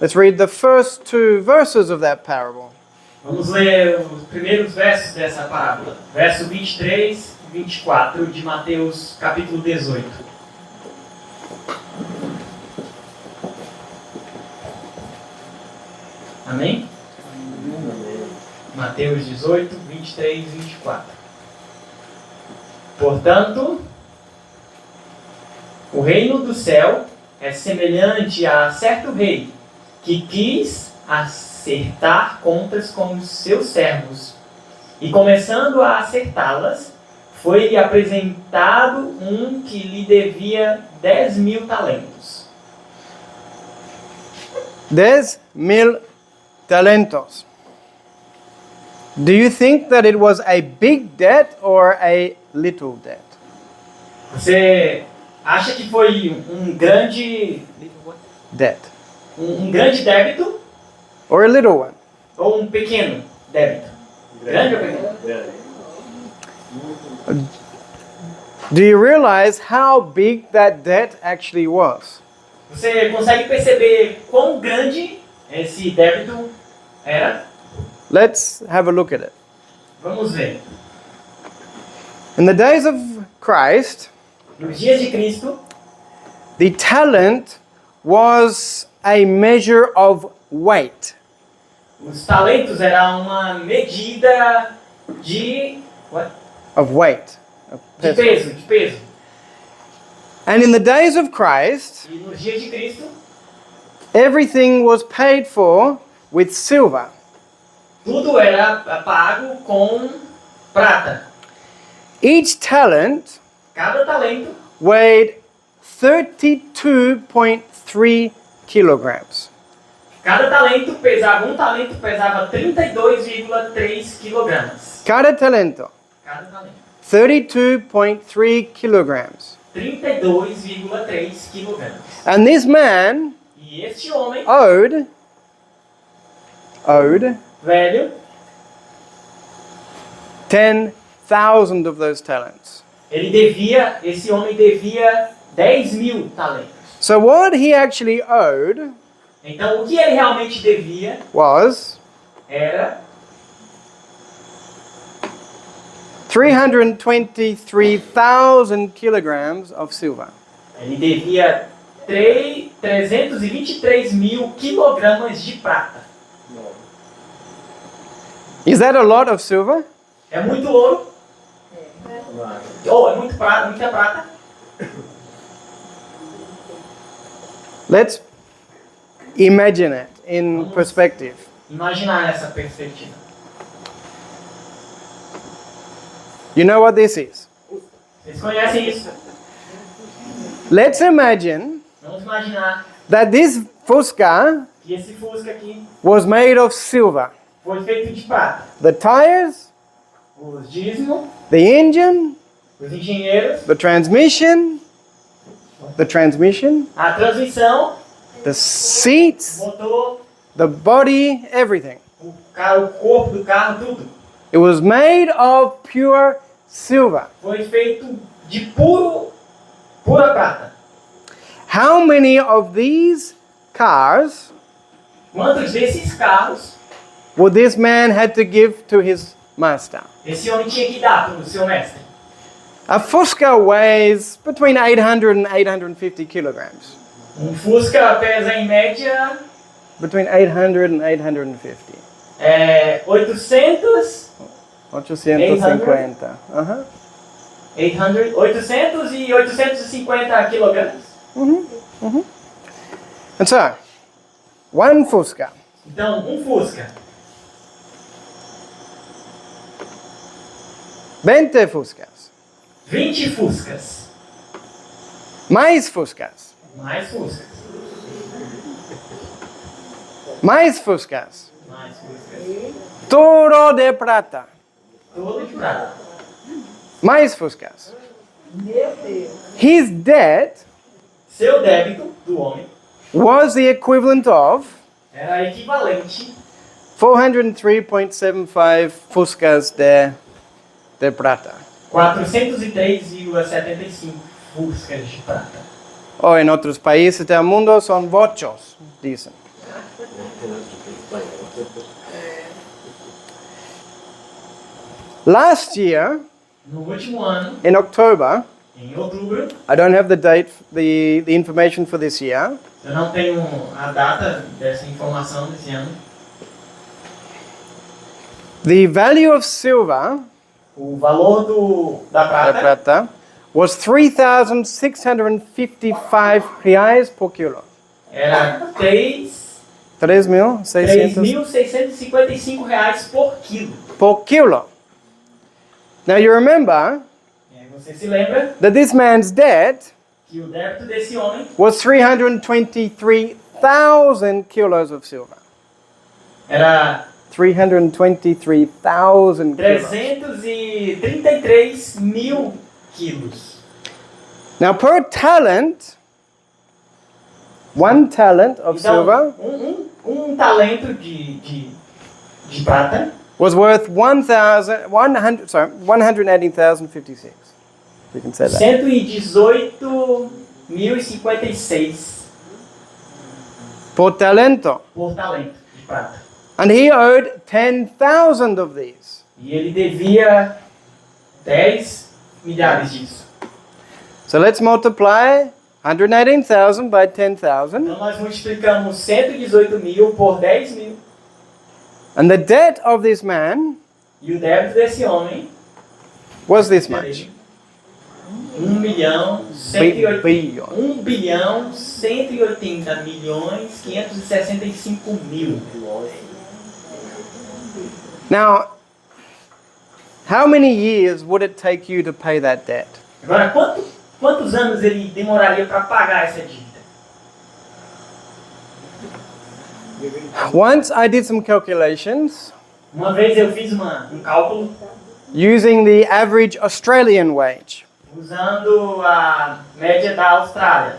Let's read the first two verses of that parable. Vamos ler os primeiros versos dessa parábola. Verso 23 e 24 de Mateus capítulo 18. Amém? Mateus 18, 23 e 24. Portanto, o reino do céu é semelhante a certo rei que quis acertar contas com os seus servos. E começando a acertá-las, foi-lhe apresentado um que lhe devia 10.000 talentos. 10,000 talentos. Do you think that it was a big debt or a little debt? Você acha que foi um grande Debt. um grande débito Or a little one? ou um pequeno débito? Grande ou pequeno? Do you realize how big that debt actually was? Você consegue perceber quão grande esse débito era? Let's have a look at it. Vamos ver. In the days of Christ, Nos dias de Cristo, the talent was a measure of weight. os talentos eram uma medida de Of weight. Of peso. de peso. And in the days of Christ, E nos dias de Cristo, everything was paid for with silver. tudo era pago com prata. Each talent Cada talento weighed 32.3 kilograms. Cada talento pesava, um talento pesava 32,3 quilogramas. Cada talento, Cada talento. 32.3 kilograms. 32,3 quilogramas. And this man E este homem, owed velho, 10,000 of those talents. esse homem devia 10.000 talentos. So what he actually owed Então, o que ele realmente devia was era 323,000 kilograms of silver. ele devia 323.000 quilogramas de prata. Is that a lot of silver? É muito ouro? Ou é muito prata, muita prata? Let's imagine it in perspective. Imaginar essa perspectiva. You know what this is? Vocês conhecem isso? Let's imagine Vamos imaginar that this Fusca que esse Fusca aqui was made of silver. foi feito de prata. The tires, Os dízimos, the engine, os engenheiros, the transmission, a transmissão, the seats, o motor, the body, everything. o corpo do carro, tudo. It was made of pure silver. Foi feito de pura prata. How many of these cars Quantos desses carros would this man had to give to his master? esse homem tinha que dar para o seu mestre? A Fusca weighs between 800 and 850 kilograms. Fusca pesa em média Between 800 and 850. 800 850. Uh-huh. 800 e 850 quilogramas. And so, one Fusca Então, Fusca, 20 Fuscas, 20 Fuscas, mais Fuscas, mais Fuscas, mais Fuscas, mais Fuscas, todo de prata, todo de prata. mais Fuscas. His debt Seu débito do homem was the equivalent of era equivalente 403.75 Fuscas de prata. 403,75 Fuscas de prata. O en otros países del mundo son vochos, dicen. Last year, No último ano, in October, em outubro, I don't have the date, the information for this year, eu não tenho a data dessa informação desse ano. the value of silver, O valor da the prata prata, was 3,655 reais por kilo. era 3.600 R$ 3.655 por quilo. por kilo. Now you remember Você se lembra that this man's debt que o débito desse homem was 323,000 kilos of silver. era 323,000 kilos. 333 mil quilos. Now per talent, one talent of silver Então, um talento de prata was worth 118,056. We can say that. 118.056 Por talento. por talento de prata. And he owed 10,000 of these. E ele devia 10 milhares disso. So let's multiply 118,000 by 10,000. Então nós multiplicamos 118 mil por 10 mil. And the debt of this man E o débito desse homem was this much. 1 bilhão Billion. 1 bilhão 180 milhões 565 mil. Now, how many years would it take you to pay that debt? Agora, quantos anos ele demoraria para pagar essa dívida? Once I did some calculations Uma vez eu fiz um cálculo using the average Australian wage, usando a média da Austrália,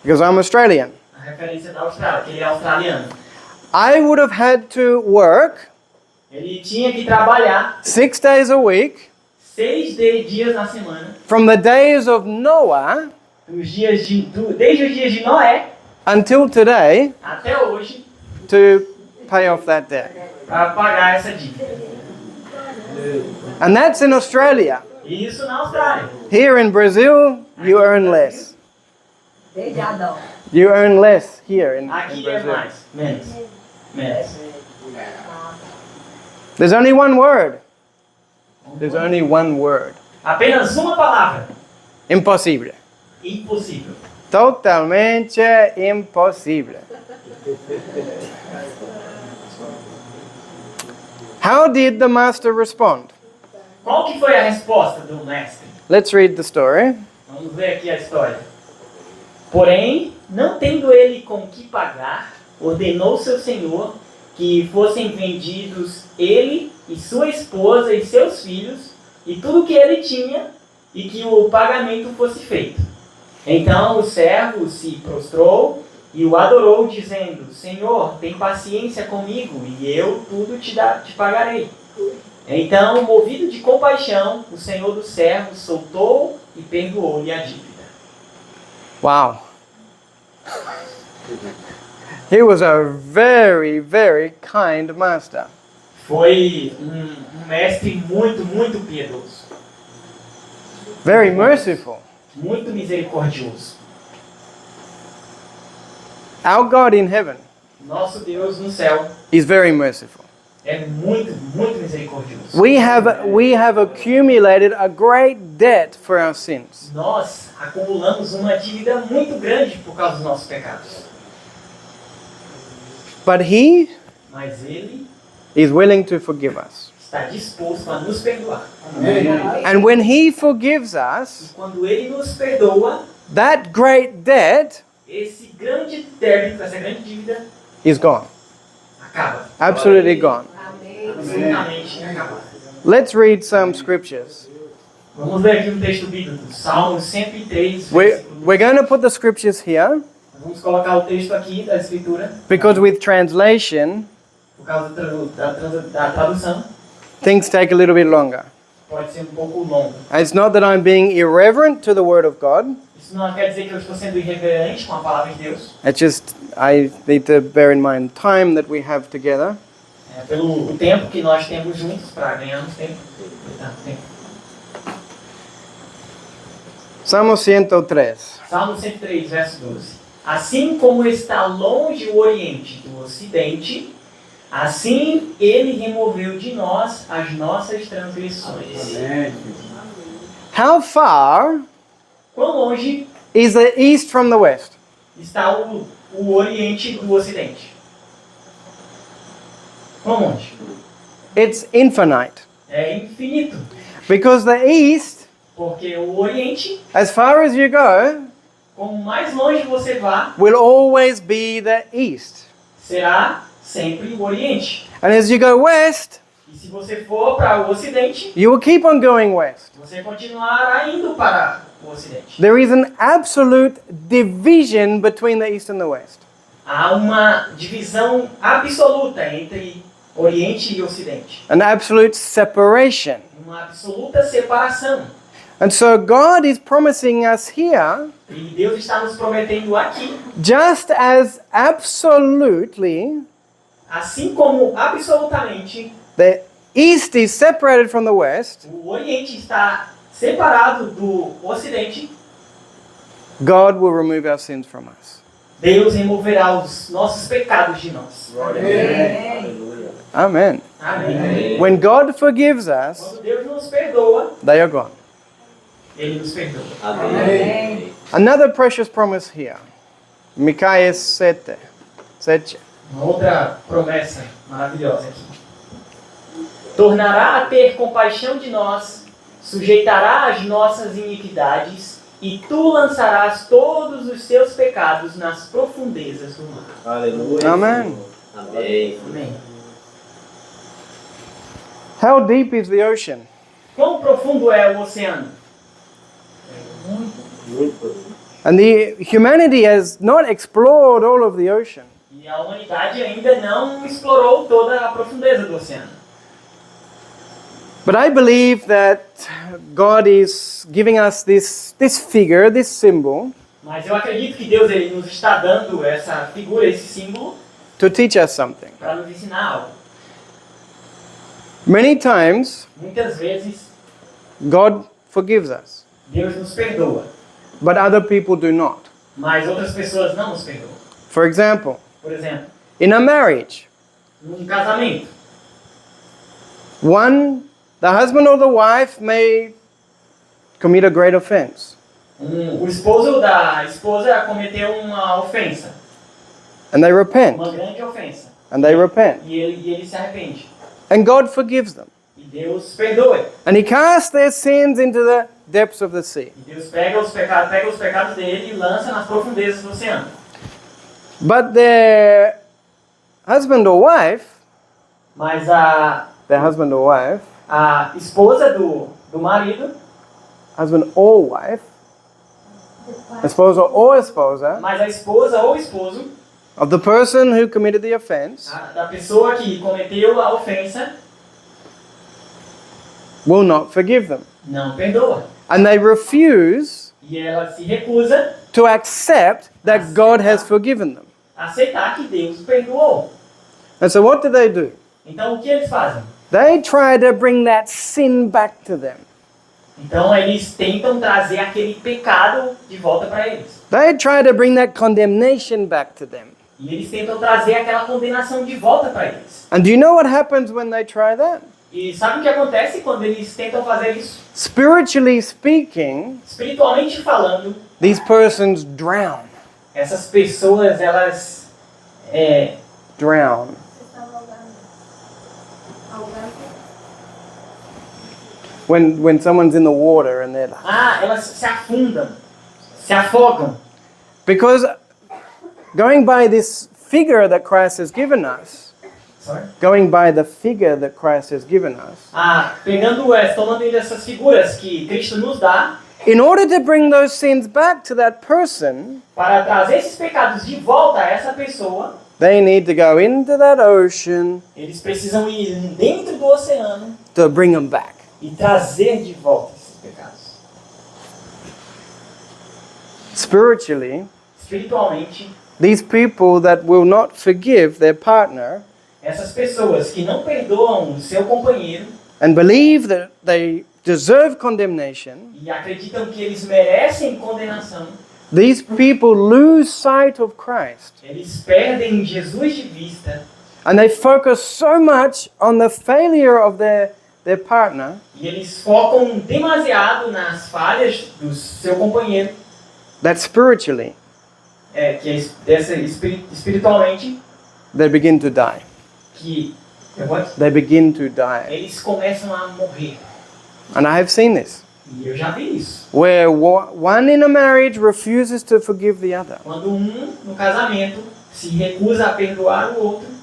because I'm Australian. a referência da Austrália, que ele é australiano. I would have had to work Ele tinha que trabalhar 6 days a week 6 dias na semana, from the days of Noah desde os dias de Noé until today até hoje, to pay off that debt. para pagar essa dívida. And that's in Australia. E isso na Austrália. Here in Brazil, you earn less. You earn less here in Aqui é Brazil. mais, menos. There's only one word. There's only one word. Apenas uma palavra. Impossible. Impossível. Totalmente impossible. How did the master respond? Qual que foi a resposta do mestre? Let's read the story. Vamos ver aqui a história. Porém, não tendo ele com que pagar, ordenou seu senhor que fossem vendidos ele e sua esposa e seus filhos e tudo que ele tinha e que o pagamento fosse feito. Então o servo se prostrou e o adorou, dizendo: Senhor, tem paciência comigo e eu tudo te pagarei. Então, movido de compaixão, o senhor do servo soltou e perdoou-lhe a dívida. Wow. He was a very, very kind master. Foi um mestre muito, muito piedoso, Very merciful. muito misericordioso. Our God in heaven Nosso Deus no céu is very merciful. é muito, muito misericordioso. We have accumulated a great debt for our sins. Nós acumulamos uma dívida muito grande por causa dos nossos pecados. But He Mas Ele is willing to forgive us. está disposto a nos perdoar. And when He forgives us, E quando Ele nos perdoa, that great debt esse grande débito, essa grande dívida, is gone. acaba. Absolutely gone. Absolutamente acabada. Let's read some scriptures. Vamos ver aqui um texto bíblico, Salmo 103, We're versículo. going to put the scriptures here Vamos colocar o texto aqui da escritura, because with translation, por causa da tradução. things take a little bit longer. pode ser um pouco longo. It's not that I'm being irreverent to the Word of God. Isso não quer dizer que eu estou sendo irreverente com a palavra de Deus. It's just I need to bear in mind time that we have together. É pelo o tempo que nós temos juntos para ganharmos tempo. Tempo. Salmo 103. Salmo 103, verso 12. Assim como está longe o Oriente do Ocidente, assim ele removeu de nós as nossas transgressões. How far Quão longe is the east from the west? está o Oriente do Ocidente? Quão longe? It's infinite. É infinito. Because the east, Porque o Oriente, as far as you go, quanto mais longe você vá, will always be the east. será sempre o Oriente. And as you go west, E se você for para o Ocidente, you will keep on going west. você continuará indo para o Ocidente. There is an absolute division between the east and the west. Há uma divisão absoluta entre Oriente e Ocidente. An absolute separation. Uma absoluta separação. And so God is promising us here, E Deus está nos prometendo aqui, just as absolutely assim como absolutamente the east is separated from the west, o Oriente está separado do Ocidente, God will remove our sins from us. Deus removerá os nossos pecados de nós. Amen. Amém. When God forgives us, Quando Deus nos perdoa, they are gone. Ele nos perdoa. Amém. Another precious promise here. Micaiah 7. Uma outra promessa maravilhosa aqui. Tornará a ter compaixão de nós, sujeitará as nossas iniquidades, e tu lançarás todos os seus pecados nas profundezas do mar. Aleluia. Amém. Amém. Amém. How deep is the ocean? Quão profundo é o oceano? And the humanity has not explored all of the ocean. E a humanidade ainda não explorou toda a profundeza do oceano. But I believe that God is giving us this figure, this symbol, Mas eu acredito que Deus ele nos está dando essa figura, esse símbolo, to teach us something. para nos ensinar algo. Many times, Muitas vezes, God forgives us, Deus nos perdoa, but other people do not. mas outras pessoas não nos perdoam. For example, Por exemplo, in a marriage, num casamento, the husband or the wife may commit a great offense, o esposo da esposa cometeu uma ofensa, and they repent, uma grande ofensa, and they repent, e ele se arrepende. and God forgives them. E Deus perdoa. And He casts their sins into the depths of the sea. E Deus pega os pecados dele e lança nas profundezas do oceano. But their husband or wife, Mas a esposa do marido, husband or wife, esposo or esposa, mas a esposa ou esposo of the person who committed the offense da pessoa que cometeu a ofensa will not forgive them. não perdoa. And they refuse E ela se recusa to accept that God has forgiven them. a aceitar que Deus perdoou. And so what do? Então o que eles fazem? They try to bring that sin back to them. Então eles tentam trazer aquele pecado de volta para eles. They try to bring that condemnation back to them. E eles tentam trazer aquela condenação de volta para eles. And do you know what happens when they try that? E sabe o que acontece quando eles tentam fazer isso? Spiritually speaking, Espiritualmente falando, these persons drown. essas pessoas, elas Drown. When someone's in the water and they're like, elas se afundam, se afogam. because going by this figure that Christ has given us, going by the figure that Christ has given us, Tomando essas figuras que Cristo nos dá, in order to bring those sins back to that person, para trazer esses pecados de volta a essa pessoa, they need to go into that ocean eles precisam ir dentro do oceano to bring them back. e trazer de volta esses pecados. Spiritually, Espiritualmente, these people that will not forgive their partner essas pessoas que não perdoam o seu companheiro and believe that they deserve condemnation, e acreditam que eles merecem condenação, these people lose sight of Christ. eles perdem Jesus de vista And they focus so much on the failure of their partner e eles focam demasiado nas falhas do seu companheiro, that spiritually espiritualmente, they begin to die. que They begin to die. eles começam a morrer. And I have seen this, E eu já vi isso. where one in a marriage refuses to forgive the other. Quando um, no casamento, se recusa a perdoar o outro.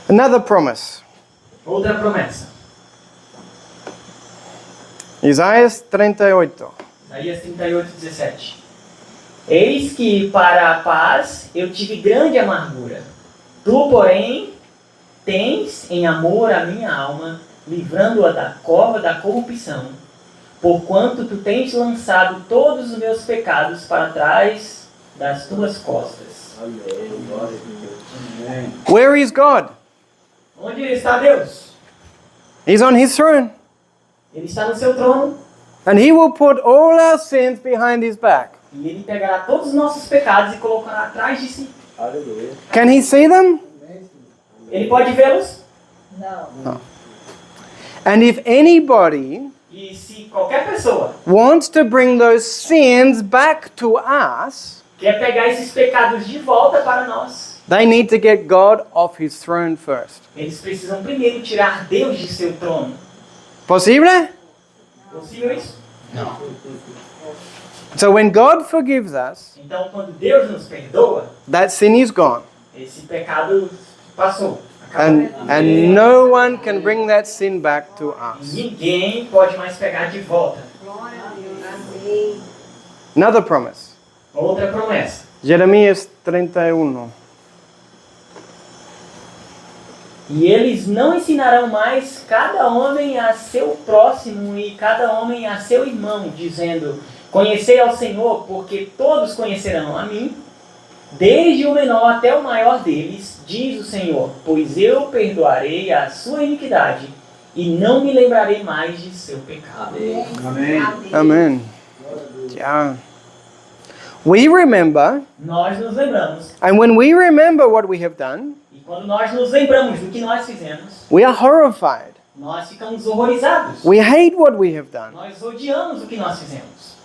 Another promise. Outra promessa. Isaías 38. Isaías 38:17. Eis que para a paz eu tive grande amargura. Tu, porém, tens em amor a minha alma, livrando-a da cova da corrupção. Porquanto tu tens lançado todos os meus pecados para trás das tuas costas. Amém. Glória a Deus. Amém. Where is God? Onde está Deus? He's on his throne. Ele está no seu trono. And he will put all our sins behind his back. E ele pegará todos os nossos pecados e colocará atrás de si. Aleluia. Can he see them? Ele pode vê-los. No. And if anybody E se qualquer pessoa wants to bring those sins back to us, quer pegar esses pecados de volta para nós, they need to get God off his throne first. eles precisam primeiro tirar Deus de seu trono. Possible? Possível isso? So when God forgives us, Então, quando Deus nos perdoa, that sin is gone. esse pecado passou. Acabou. And no one can bring that sin back to us. Ninguém pode mais pegar de volta. Another promise. Outra promessa. Jeremias 31. E eles não ensinarão mais cada homem a seu próximo e cada homem a seu irmão, dizendo: conhecei ao Senhor, porque todos conhecerão a mim, desde o menor até o maior deles, diz o Senhor, pois eu perdoarei a sua iniquidade e não me lembrarei mais de seu pecado. Amém. Amen. Yeah. We remember, Nós nos lembramos, and when we remember what we have done, e quando nós nos lembramos do que nós fizemos, we are horrified. nós ficamos horrorizados. We hate what we have done. Nós odiamos o que nós fizemos.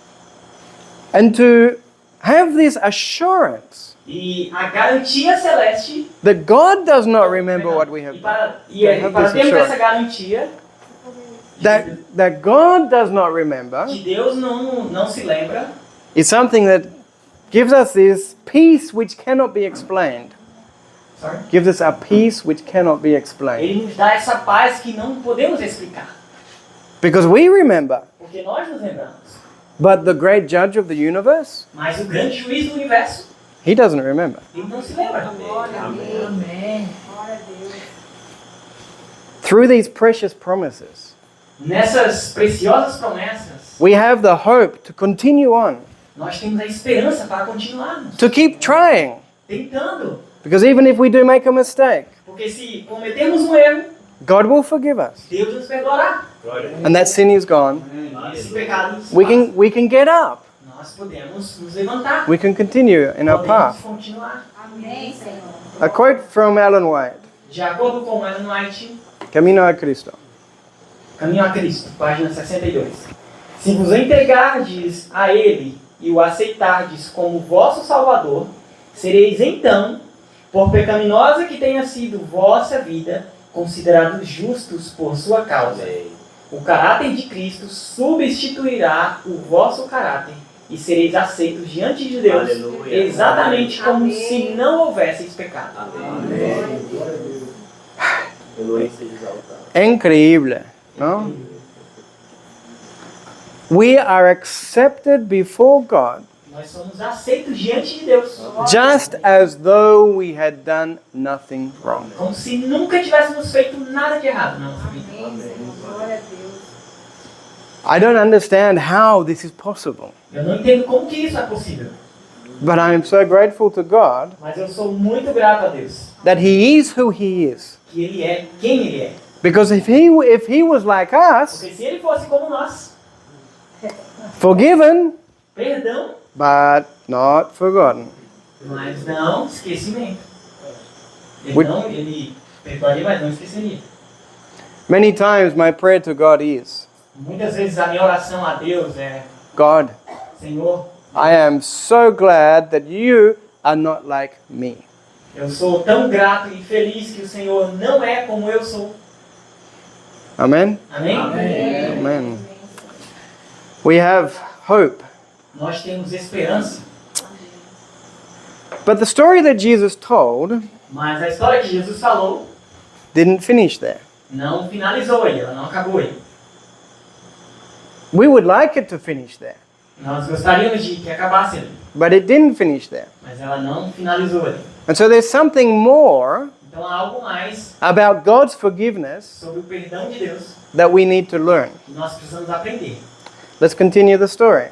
And to have this assurance E a garantia celeste, that God does not remember what we have e done, para termos essa garantia, that God does not remember, que Deus não se lembra, is something that gives us this peace which cannot be explained. sorry, Gives us a peace which cannot be explained. Ele nos dá essa paz que não podemos explicar. Because we remember, Porque nós nos lembramos. but the great judge of the universe, Mas o grande juiz do universo, he doesn't remember. ele não se lembra. Amém. Through these precious promises, Nessas preciosas promessas, we have the hope to continue on, nós temos a esperança para continuarmos. to keep trying. Tentando. Because even if we do make a mistake, Porque se cometermos um erro, God will forgive us. Deus nos perdoará. Glória a Deus. And that sin is gone. Esse pecado se We can get up. nós podemos nos levantar. We can continue in our Podemos path. continuar. Amém, Senhor. A quote from Ellen White, De acordo com Ellen White, Camino a Cristo. Caminho a Cristo, página 62. Se vos entregardes a Ele e o aceitardes como vosso Salvador, sereis então, por pecaminosa que tenha sido vossa vida, considerados justos por sua causa. Amém. O caráter de Cristo substituirá o vosso caráter e sereis aceitos diante de Deus, Aleluia. exatamente como Amém. se não houvesseis pecado. Amém. Elohim seja exaltado. É increíble, não? We are accepted before God Nós somos aceitos diante de Deus. just as though we had done nothing wrong. Como se nunca tivéssemos feito nada de errado na nossa vida. Glória a Deus. I don't understand how this is possible, Eu não entendo como que isso é possível. but I am so grateful to God Mas eu sou muito grato a Deus. that He is who He is. Que Ele é quem Ele é. Because if He was like us, Porque se Ele fosse como nós, forgiven perdão, but not forgotten, mas não esquecimento. We- Ele perdoaria, mas não esqueceria. many times my prayer to God is, Muitas vezes a minha oração a Deus é: God, Senhor, I am so glad that you are not like me. eu sou tão grato e feliz que o Senhor não é como eu sou. Amen? Amém? Amen. We have hope. Nós temos esperança. But the story that Jesus told Mas a história que Jesus falou didn't finish there. não finalizou aí, ela não acabou aí. We would like it to finish there, Nós gostaríamos de que acabasse ali, but it didn't finish there. mas ela não finalizou ali. And so there's something more Então há algo mais about God's forgiveness sobre o perdão de Deus that we need to learn. que nós precisamos aprender. Let's continue the story.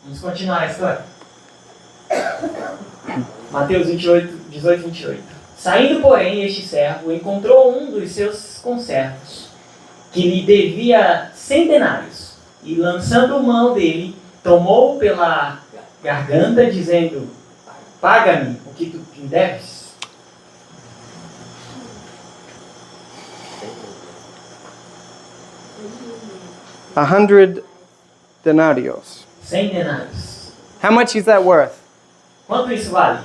Vamos continuar a história. Mateus 28, 18, 28. Saindo, porém, este servo encontrou um dos seus conservos, que lhe devia 100 denários, e lançando mão dele, tomou-o pela garganta, dizendo: paga-me o que tu me deves. A 100 denarios. 100 denários. How much is that worth? Quanto isso vale?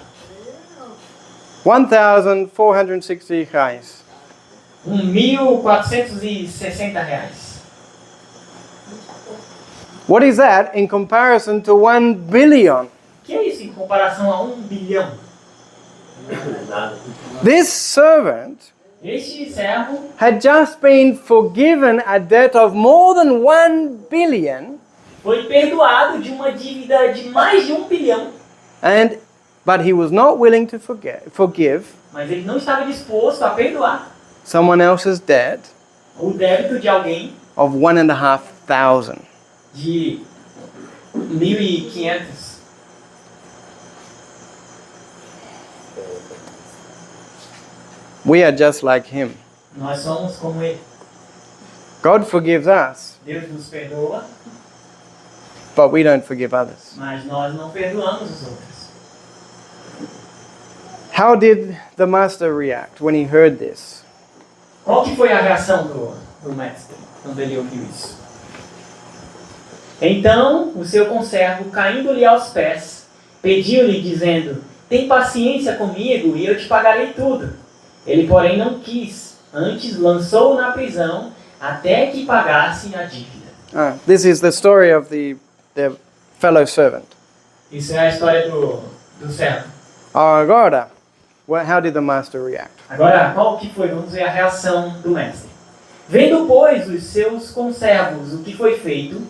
1,460 reais. 1.460 reais. What is that in comparison to 1 billion? Que é isso em comparação a 1 bilhão? Nada. This servant Este servo had just been forgiven a debt of more than 1 billion, foi perdoado de uma dívida de mais de 1 bilhão, but he was not willing to forgive mas ele não estava disposto a perdoar someone else's debt o débito de alguém of 1,500. de 1.500. We are just like him. Nós somos como ele. God forgives us, Deus nos perdoa, but we don't forgive others. mas nós não perdoamos os outros. How did the master react when he heard this? Qual que foi a reação do mestre quando ele ouviu isso? Então o seu conservo, caindo-lhe aos pés, pediu-lhe, dizendo: tem paciência comigo e eu te pagarei tudo. Ele, porém, não quis, antes lançou-o na prisão até que pagasse a dívida. This is the story of the fellow servant. Isso é a história do servo. Agora, how did the master react? Agora, qual que foi? Vamos ver a reação do mestre. Vendo, pois, os seus conservos o que foi feito,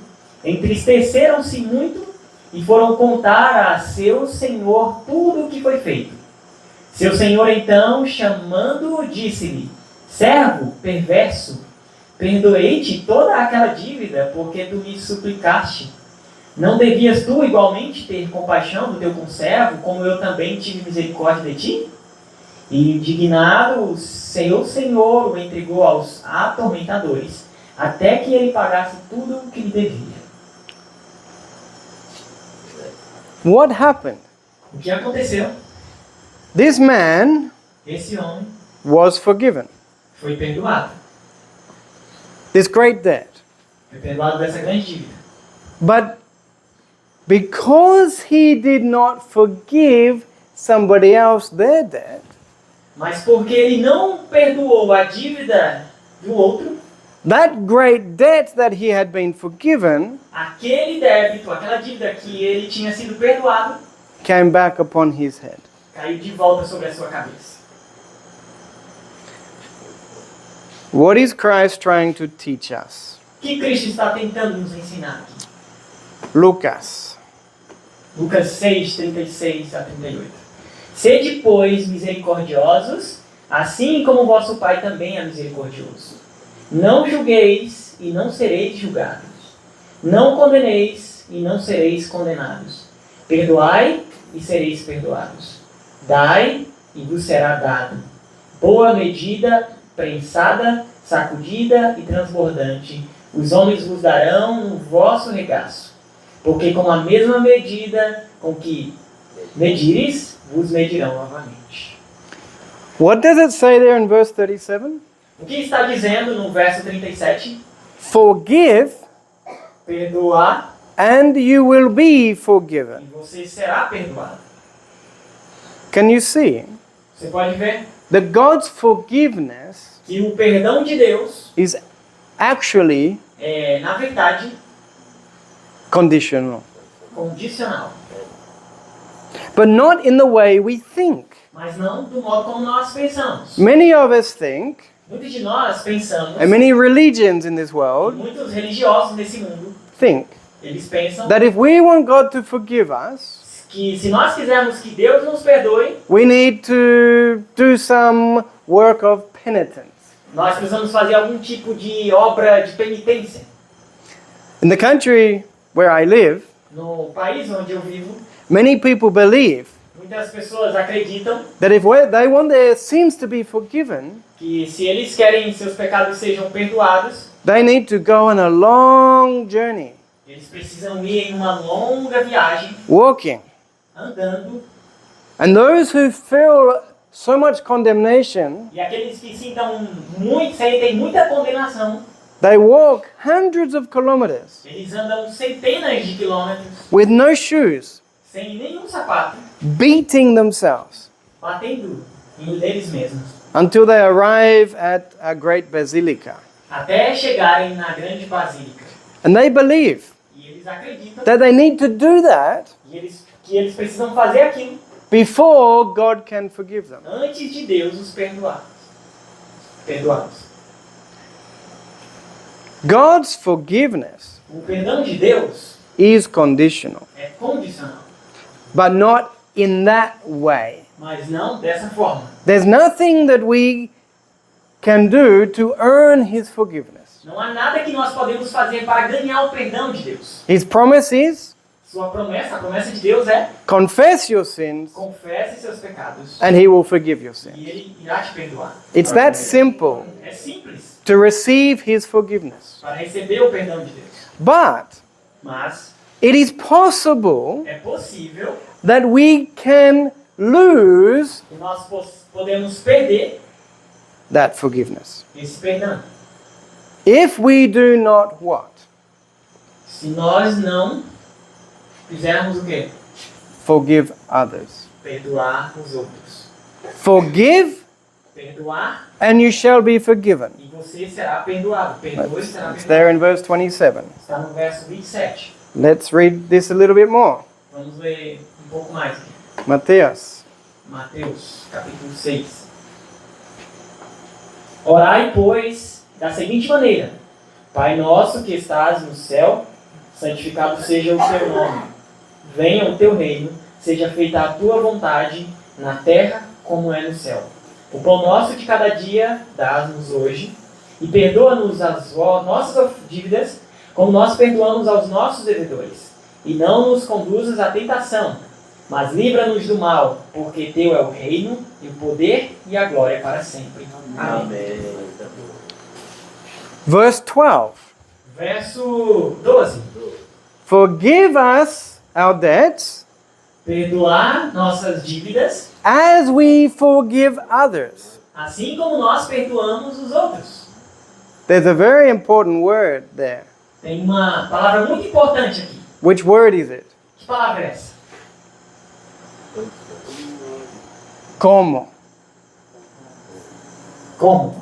entristeceram-se muito e foram contar a seu senhor tudo o que foi feito. Seu senhor, então, chamando-o, disse-lhe: servo perverso, perdoei-te toda aquela dívida, porque tu me suplicaste. Não devias tu igualmente ter compaixão do teu conservo, como eu também tive misericórdia de ti? E indignado, o seu senhor o entregou aos atormentadores, até que ele pagasse tudo o que lhe devia. What happened? O que aconteceu? This man Esse homem was forgiven. foi perdoado. This great debt. Foi perdoado dessa grande dívida. But because he did not forgive somebody else their debt, Mas porque ele não perdoou a dívida do outro, that great debt that he had been forgiven aquele débito, aquela dívida que ele tinha sido perdoado, came back upon his head. caiu de volta sobre a sua cabeça. What is Christ trying to teach us? O que Cristo está tentando nos ensinar aqui? Lucas Lucas 6, 36 a 38. Sede, pois, misericordiosos, assim como vosso Pai também é misericordioso. Não julgueis e não sereis julgados. Não condeneis e não sereis condenados. Perdoai e sereis perdoados. Dai e vos será dado. Boa medida, prensada, sacudida e transbordante, os homens vos darão no vosso regaço. Porque com a mesma medida com que medires, vos medirão novamente. What does it say there in verse 37? O que está dizendo no verso 37? Forgive, Perdoar and you will be forgiven. e você será perdoado. Can you see Você pode ver that God's forgiveness que o perdão de Deus is actually é, na verdade, conditional? condicional. But not in the way we think. Mas não do modo como nós pensamos. Many of us think, Muitos de nós pensamos, and many religions in this e world muitos religiosos nesse mundo, think, eles pensam that if we want God to forgive us, que se nós quisermos que Deus nos perdoe, we need to do some work of penitence. nós precisamos fazer algum tipo de obra de penitência. In the country where I live, No país onde eu vivo, many people believe muitas pessoas acreditam that if they want their sins to be forgiven, que se eles querem que seus pecados sejam perdoados, they need to go on a long journey, eles precisam ir em uma longa viagem, walking. andando, And those who feel so much condemnation, e aqueles que sentem muita condenação, they walk hundreds of kilometers eles andam centenas de quilômetros, with no shoes, sem nenhum sapato, beating themselves batendo neles mesmos, until they arrive at a great basilica. até chegarem na grande basílica. And they believe E eles acreditam that they need to do that que eles precisam fazer aquilo before God can forgive them. antes de Deus os perdoá-los. God's forgiveness O perdão de Deus is conditional, é condicional, but not in that way. mas não dessa forma. There's nothing that we can do to earn His forgiveness. Não há nada que nós podemos fazer para ganhar o perdão de Deus. His promise is, A promessa de Deus é: confess your sins confesse seus pecados and He will forgive your sins. e Ele irá te perdoar. It's that simple É simples to receive His forgiveness. para receber o perdão de Deus. But Mas it is possible é possível that we can lose que nós podemos perder that forgiveness esse perdão if we do not what? se nós não fizermos o quê? Forgive others. Perdoar os outros. Forgive Perdoar and you shall be forgiven. e você será perdoado. Perdoe e será It's there perdoado. in verse 27. Está no verso 27. Let's read this a little bit more. Vamos ler um pouco mais aqui. Mateus. Mateus, capítulo 6. Orai, pois, da seguinte maneira: Pai nosso que estás no céu, santificado seja o teu nome. Venha o teu reino, seja feita a tua vontade, na terra como é no céu. O pão nosso de cada dia dá-nos hoje, e perdoa-nos as nossas dívidas, como nós perdoamos aos nossos devedores. E não nos conduzas à tentação, mas livra-nos do mal, porque teu é o reino, e o poder e a glória para sempre. Amém. Verse 12. Verso 12. Forgive us our debts Perdoar nossas dívidas, as we forgive others. assim como nós perdoamos os outros. There's a very important word there. Tem uma palavra muito importante aqui. Which word is it? Que palavra é essa? Como. Como?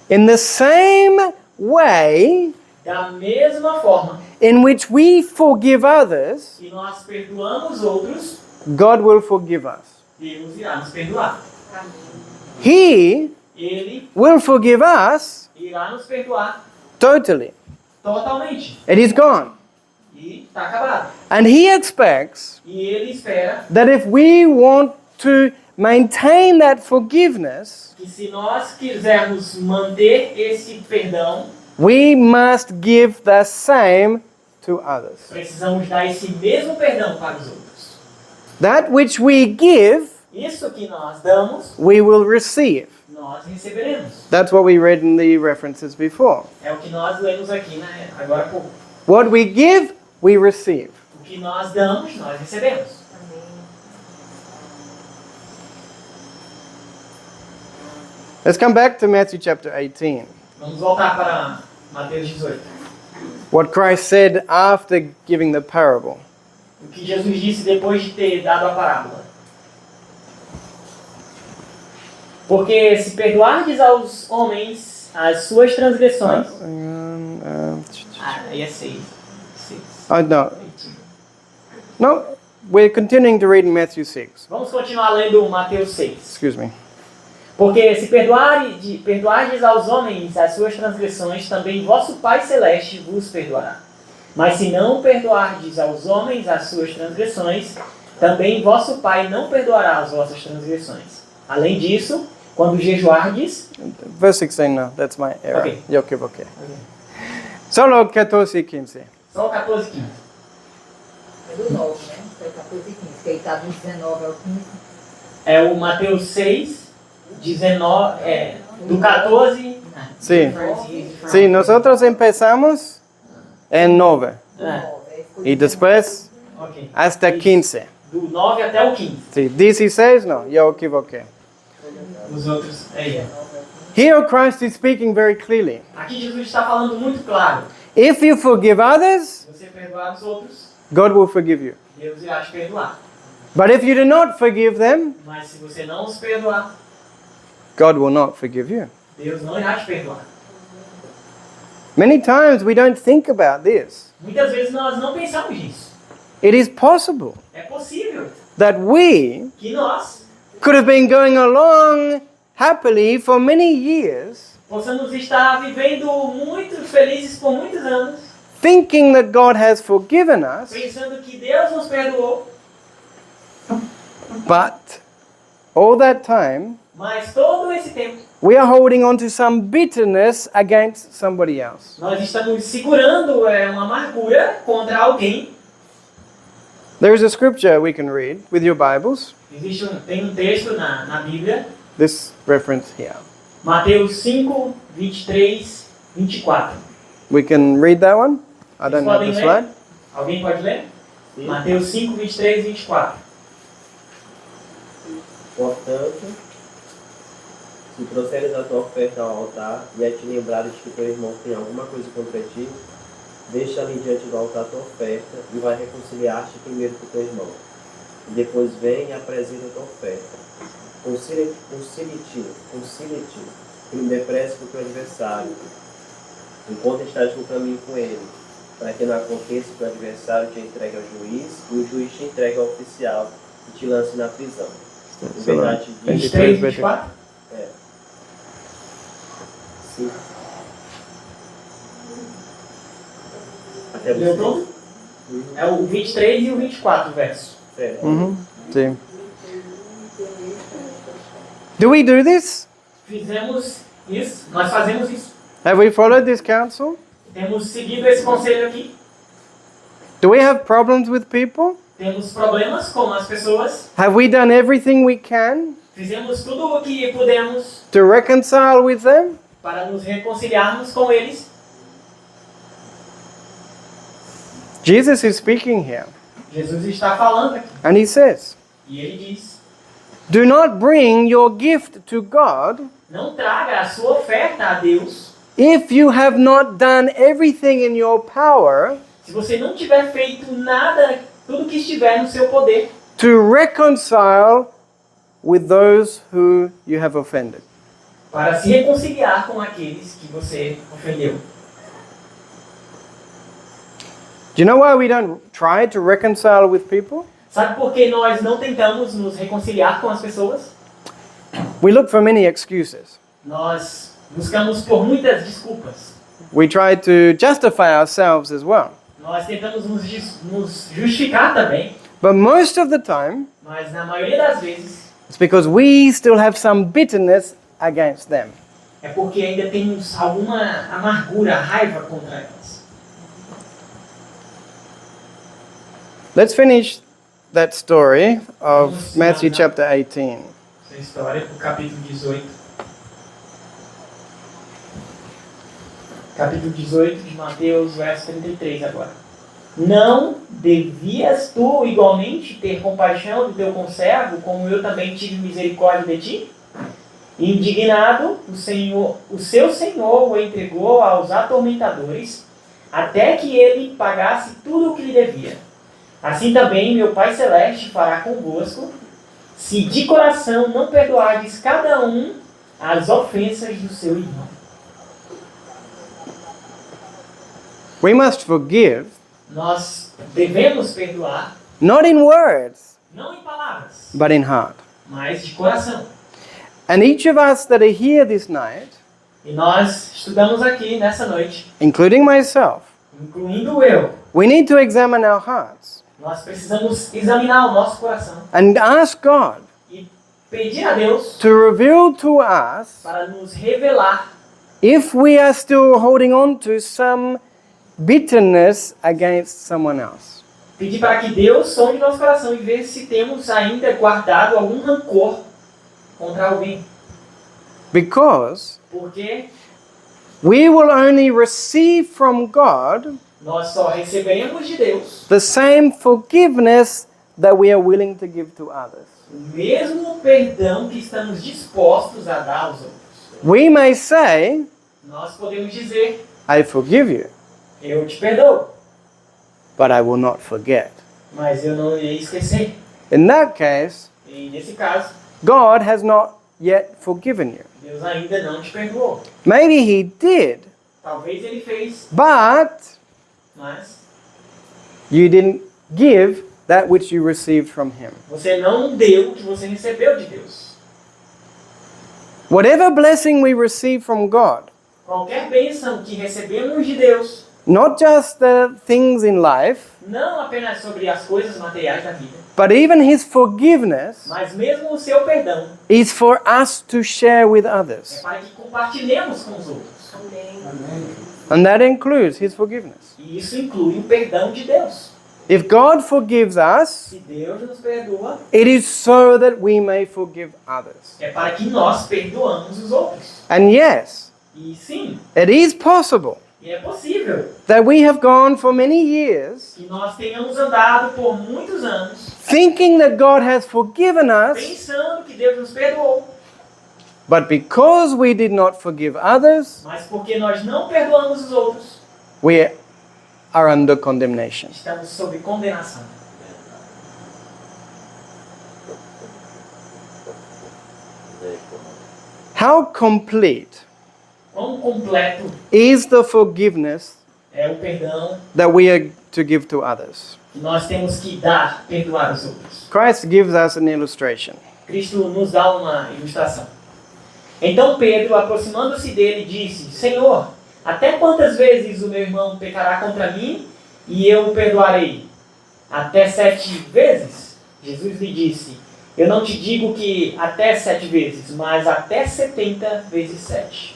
In the same way Da mesma forma in which we forgive others, que nós perdoamos outros, God will forgive us. Deus irá nos perdoar. He Ele will forgive us irá nos perdoar totally. totalmente. It is gone. E e está acabado. And he expects E ele espera that if we want to maintain that forgiveness, que se nós quisermos manter esse perdão, we must give the same to others. precisamos dar esse mesmo perdão para os outros. That which we give, Isso que nós damos, we will receive. nós receberemos. That's what we read in the references before. É o que nós lemos aqui, né, agora há pouco. What we give, we receive. O que nós damos, nós recebemos. Let's come back to Matthew chapter 18. Vamos voltar para Mateus 18. What Christ said after giving the parable. O que Jesus disse depois de ter dado a parábola. Porque se perdoardes aos homens as suas transgressões... Aí é 6. No. No, we're continuing to read in Matthew 6. Vamos continuar lendo Mateus 6. Excuse me. Porque se perdoardes aos homens as suas transgressões, também vosso Pai Celeste vos perdoará. Mas se não perdoardes aos homens as suas transgressões, também vosso Pai não perdoará as vossas transgressões. Além disso, quando jejuardes... Verse 16, no, that's my error. Okay. Yo equivoqué. Solo 14 y 15. Só o 14 e 15. É do 9, né? Foi 14 e 15, que aí está do 19 ao 15. É o Mateus 6, 19, do 14... Sí. Sí, nosotros empezamos en 9 y después Ok. hasta 15. Do 9 até o 15. Sí, 16, no, yo equivoqué. Os outros... Here Christ is speaking very clearly. Aqui Jesus está falando muito claro. If you forgive others, Se você perdoar os outros, God will forgive you. Deus irá te perdoar. But if you do not forgive them, Mas se você não os perdoar, God will not forgive you. Deus não irá te perdoar. Many times we don't think about this. Muitas vezes nós não pensamos nisso. It is possible É possível that we que nós could have been going along happily for many years, possamos estar vivendo muito felizes por muitos anos, thinking that God has forgiven us, pensando que Deus nos perdoou, but all that time mas todo esse tempo we are holding on to some bitterness against somebody else. nós estamos segurando uma amargura contra alguém. There is a scripture we can read with your Bibles, Tem um texto na Bíblia, this reference here. Mateus 5, 23, 24. We can read that one. I don't have the Podem ler? slide. Alguém pode ler? Sim. Mateus 5, 23 e 24. Portanto, se trouxeres a tua oferta ao altar e é te lembrares que teu irmão tem alguma coisa contra ti, deixa ali diante do altar a tua oferta e vai reconciliar-te primeiro com teu irmão. E depois vem e apresenta a tua oferta. Concilie-te primeiro depressa com o teu adversário, enquanto estás no caminho com ele, para que não aconteça que o adversário te entregue ao juiz e o juiz te entregue ao oficial e te lance na prisão. Em verdade te digo, 23 e 24? é. Sim. Até Leu você. todo? É o 23 e o 24 verso. Certo. See. Do we do this? Fizemos isso, nós fazemos isso. Have we followed this counsel? Temos seguido esse conselho aqui. Do we have problems with people? Temos problemas com as pessoas. Have we done everything we can Fizemos tudo o que pudemos to reconcile with them? para nos reconciliarmos com eles. Jesus is speaking here, Jesus está falando aqui. and he says, E ele diz: do not bring your gift to God não traga a sua oferta a Deus if you have not done everything in your power se você não tiver feito nada, tudo que estiver no seu poder, to reconcile with those who you have offended. para se reconciliar com aqueles que você ofendeu. Do you know why we don't try to reconcile with people? Sabe por que nós não tentamos nos reconciliar com as pessoas? We look for many excuses. Nós buscamos por muitas desculpas. We try to justify ourselves as well. Nós tentamos nos justificar também, but most of the time, mas na maioria das vezes it's because we still have some bitterness against them. é porque ainda temos alguma amargura, raiva contra elas. Let's finish that story of Matthew chapter 18. Essa história, o capítulo 18. Capítulo 18 de Mateus, verso 33 agora. Não devias tu igualmente ter compaixão do teu conservo, como eu também tive misericórdia de ti? Indignado, o seu senhor o entregou aos atormentadores, até que ele pagasse tudo o que lhe devia. Assim também meu Pai Celeste fará convosco, se de coração não perdoardes cada um as ofensas do seu irmão. We must forgive, Nós devemos perdoar, not in words, não em palavras, but in heart. mas de coração. And each of us that are here this night, E nós estudamos aqui nessa noite, including myself, incluindo eu. we need to examine our hearts Nós precisamos examinar o nosso coração and ask God e pedir a Deus to reveal to us para nos revelar if we are still holding on to some bitterness against someone else. pedir para que Deus sonde nosso coração e ver se temos ainda guardado algum rancor contra alguém. Because Porque we will only receive from God nós só receberemos de Deus the same forgiveness that we are willing to give to others. o mesmo perdão que estamos dispostos a dar aos outros. We may say, Nós podemos dizer, I forgive you, eu te perdoo, but I will not forget. mas eu não irei esquecer. In that case, E nesse caso, God has not yet forgiven you. Deus ainda não te perdoou. Maybe He did, Talvez ele fez, but mas you didn't give that which you received from Him. você não deu o que você recebeu de Deus. Whatever blessing we receive from God, Qualquer bênção que recebemos de Deus, not just the things in life, não apenas sobre as coisas materiais da vida, but even His forgiveness, mas mesmo o seu perdão, is for us to share with é others. para que compartilhemos com os outros. And that includes His forgiveness. E isso inclui o perdão de Deus. If God forgives us, Se Deus nos perdoa, it is so that we may forgive others. é para que nós perdoamos os outros. And yes, E sim, it is possible e é possível that we have gone for many years que nós tenhamos andado por muitos anos thinking that God has forgiven us, pensando que Deus nos perdoou, but because we did not forgive others, mas porque nós não perdoamos os outros, we are under condemnation. estamos sob condenação. How complete Quão completo is the forgiveness é o perdão that we are to give to others? que nós temos que dar, perdoar os outros. Christ gives us an illustration. Cristo nos dá uma ilustração. Então Pedro, aproximando-se dele, disse: Senhor, até quantas vezes o meu irmão pecará contra mim e eu o perdoarei? Até 7 vezes? Jesus lhe disse: Eu não te digo que até 7 vezes, mas até 70 vezes 7.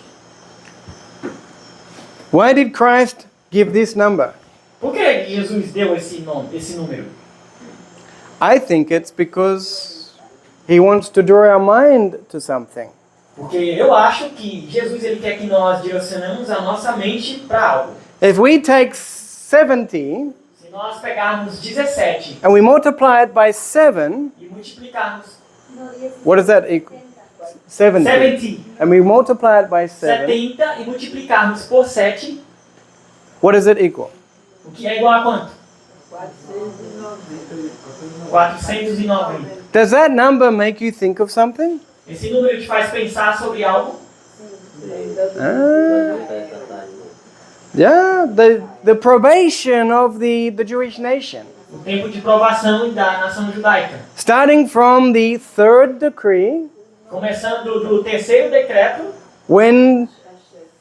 Why did Christ give this number? Por que Jesus deu esse número? I think it's because He wants to draw our mind to something. Porque eu acho que Jesus ele quer que nós direcionemos a nossa mente para algo. If we take 70 Se nós pegarmos 17 and we multiply it by 7, e multiplicarmos what does that equal? 70. 70, And we multiply it by 7, 70 e multiplicarmos por 7, what does it equal? o que é igual a quanto? 490. Does that number make you think of something? Esse número te faz pensar sobre algo? Ah, yeah, the probation of the Jewish nation. O tempo de provação da nação judaica. Starting from the third decree, Começando do terceiro decreto, when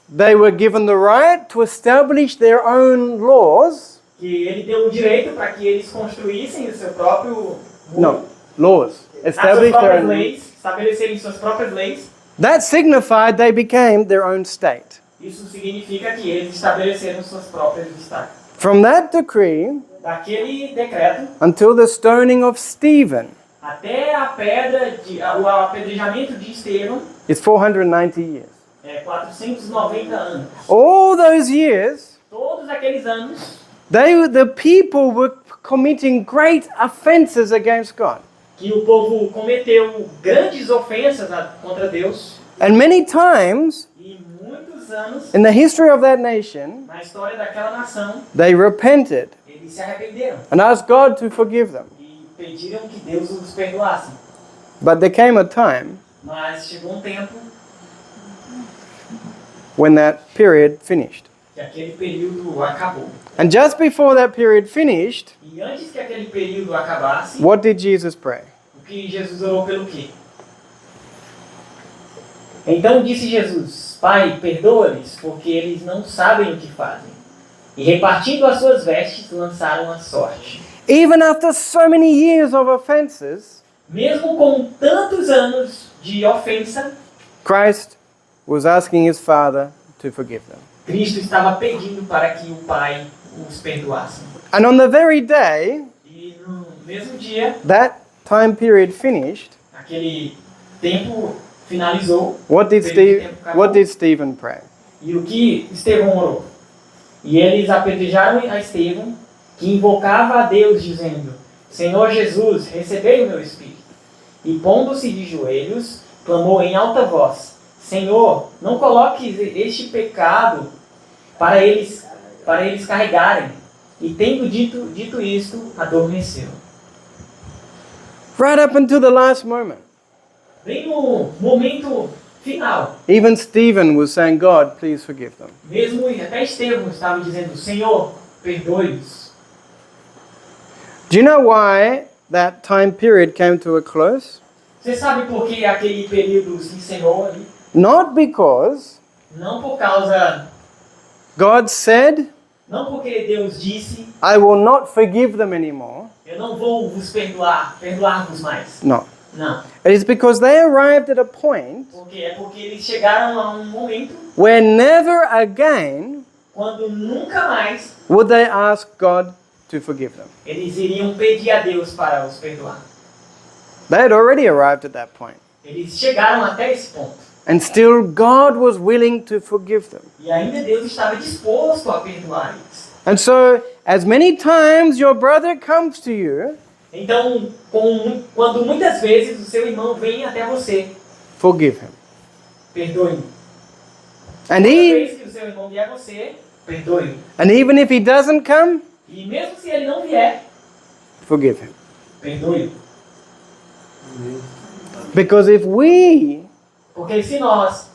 they were given the right to establish their own laws, que ele deu o direito para que eles construíssem o seu próprio No, laws. as suas Established their próprias own. leis, estabelecerem suas próprias leis. That signified they became their own state. Isso significa que eles estabeleceram suas próprias estados. From that decree Daquele decreto until the stoning of Stephen, até a pedra o apedrejamento de Estevão it's 490 years. é 490 anos. All those years, Todos aqueles anos the people were committing great offenses against God. que o povo cometeu grandes ofensas contra Deus And many times e muitos anos in the history of that nation, na história daquela nação they repented eles se arrependeram and asked God to forgive them. e pediram que Deus os perdoasse. But there came a time Mas chegou um tempo when that period finished. que aquele período acabou. And just before that period finished, E antes que aquele período acabasse, what did Jesus pray? o que Jesus orou pelo quê? Então disse Jesus: Pai, perdoa-lhes, porque eles não sabem o que fazem. E repartindo as suas vestes, lançaram a sorte. Even after so many years of offenses, Mesmo com tantos anos de ofensa, Christ was asking his Father to forgive them. Cristo estava pedindo para que o Pai os perdoasse. And on the very day E no mesmo dia, that time period finished, aquele tempo finalizou. what did, Aquele tempo acabou. what did Stephen pray? E o que Estevão orou? E eles apedrejaram a Estevão, que invocava a Deus, dizendo: Senhor Jesus, recebei o meu espírito. E pondo-se de joelhos, clamou em alta voz: Senhor, não coloques este pecado para eles carregarem. E tendo dito isto, adormeceu. Right up until the last moment. Bem no momento final, Even Stephen was saying, God, please forgive them. mesmo até Estevão estava dizendo: Senhor, perdoe-os. Do you know why that time period came to a close? Você sabe por que aquele período se encerrou ali? Not because Não por causa, God said, não porque Deus disse: I will not forgive them anymore. Eu não vou vos perdoar-vos mais. No. Não, It is because they arrived at a point porque eles chegaram a um momento where never again quando nunca mais would they ask God to forgive them. eles iriam pedir a Deus para os perdoar. They had already arrived at that point. Eles chegaram até esse ponto. And still God was willing to forgive them. E ainda Deus estava disposto a perdoar eles. And so, as many times your brother comes to you, Então, quando muitas vezes o seu irmão vem até você, forgive him. perdoe-o. And Toda he, vez que o seu irmão vier a você, perdoe-o. and even if he doesn't come, E mesmo se ele não vier, forgive him. perdoe-o. Because if we Porque se nós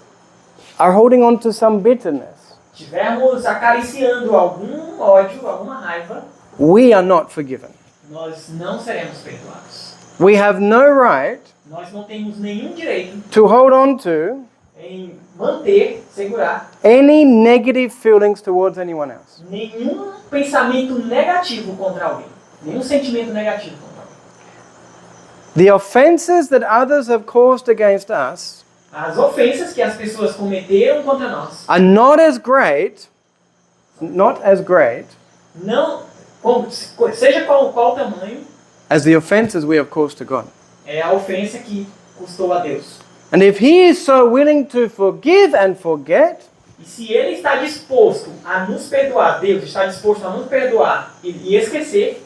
are holding on to some bitterness, estivermos acariciando algum ódio, alguma raiva, we are not forgiven. nós não seremos perdoados. We have no right Nós não temos nenhum direito to hold on to em manter, segurar, any negative feelings towards anyone else. nenhum pensamento negativo contra alguém. Nenhum sentimento negativo contra alguém. The offenses that others have caused against us As ofensas que as pessoas cometeram contra nós, are not as great, não, seja qual o tamanho, as the offenses we have caused to God. é a ofensa que custou a Deus. And if He is so willing to forgive and forget, E se Ele está disposto a nos perdoar, Deus está disposto a nos perdoar e esquecer,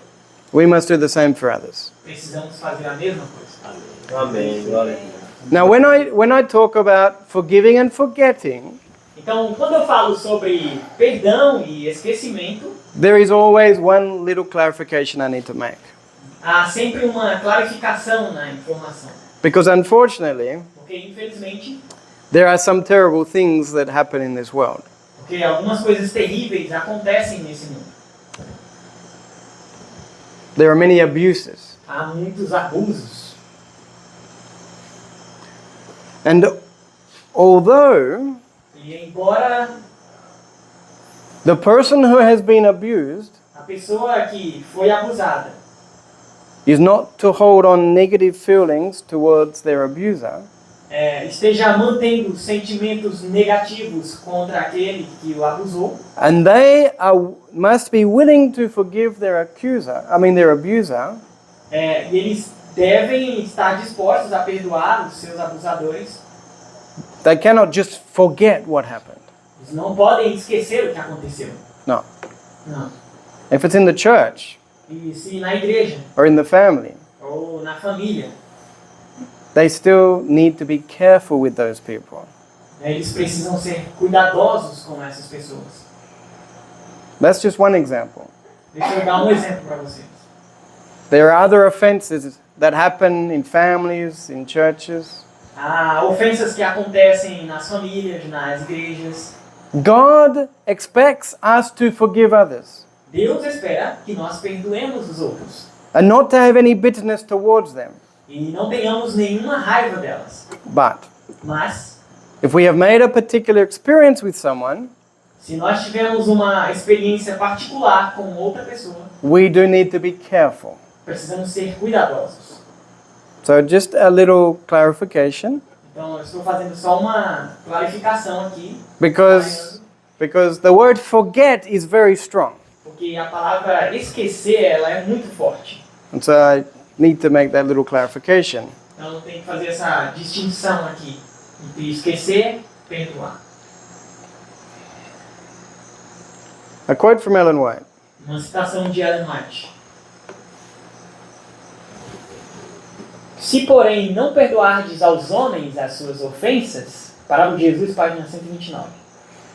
we must do the same for others. precisamos fazer a mesma coisa. Amém. Glória a Deus. Now, when I talk about forgiving and forgetting, Então, quando eu falo sobre perdão e esquecimento, there is always one little clarification I need to make. há sempre uma clarificação na informação. Because unfortunately, Porque, infelizmente, there are some terrible things that happen in this world. porque algumas coisas terríveis acontecem nesse mundo. There are many abuses. Há muitos abusos. And although E embora the person who has been abused a A pessoa que foi abusada is not to hold on negative feelings towards their abuser, esteja mantendo sentimentos negativos contra aquele que o abusou, and they must be willing to forgive their abuser, e eles devem estar dispostos a perdoar os seus abusadores. they cannot just forget what happened. Eles não podem esquecer o que aconteceu. No. Não. If it's in the church E se na igreja or in the family, ou na família, they still need to be careful with those people. eles precisam ser cuidadosos com essas pessoas. That's just one example. Deixa eu dar um exemplo para vocês. There are other offenses that happen in families, in churches. Há ofensas que acontecem nas famílias, nas igrejas. God expects us to forgive others Deus espera que nós perdoemos os outros and not to have any bitterness towards them. e não tenhamos nenhuma raiva delas. But Mas, if we have made a particular experience with someone, se nós tivermos uma experiência particular com outra pessoa, we do need to be careful. precisamos ser cuidadosos. So just a little clarification, Então, eu estou fazendo só uma clarificação aqui, because the word forget is very strong. porque a palavra esquecer, ela é muito forte. And so I need to make that little clarification. Então, tem que fazer essa distinção aqui entre esquecer e perdoar. A quote from Ellen White. Uma citação de Ellen White. Se, porém, não perdoardes aos homens as suas ofensas, parábola de Jesus, página 129,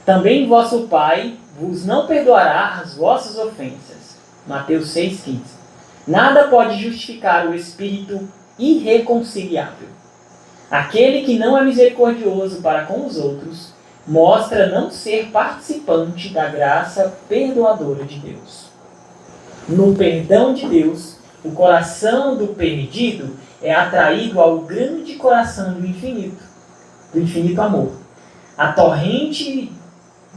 também vosso Pai vos não perdoará as vossas ofensas. Mateus 6,15. Nada pode justificar o espírito irreconciliável. Aquele que não é misericordioso para com os outros, mostra não ser participante da graça perdoadora de Deus. No perdão de Deus, o coração do perdido é atraído ao grande coração do infinito amor. A torrente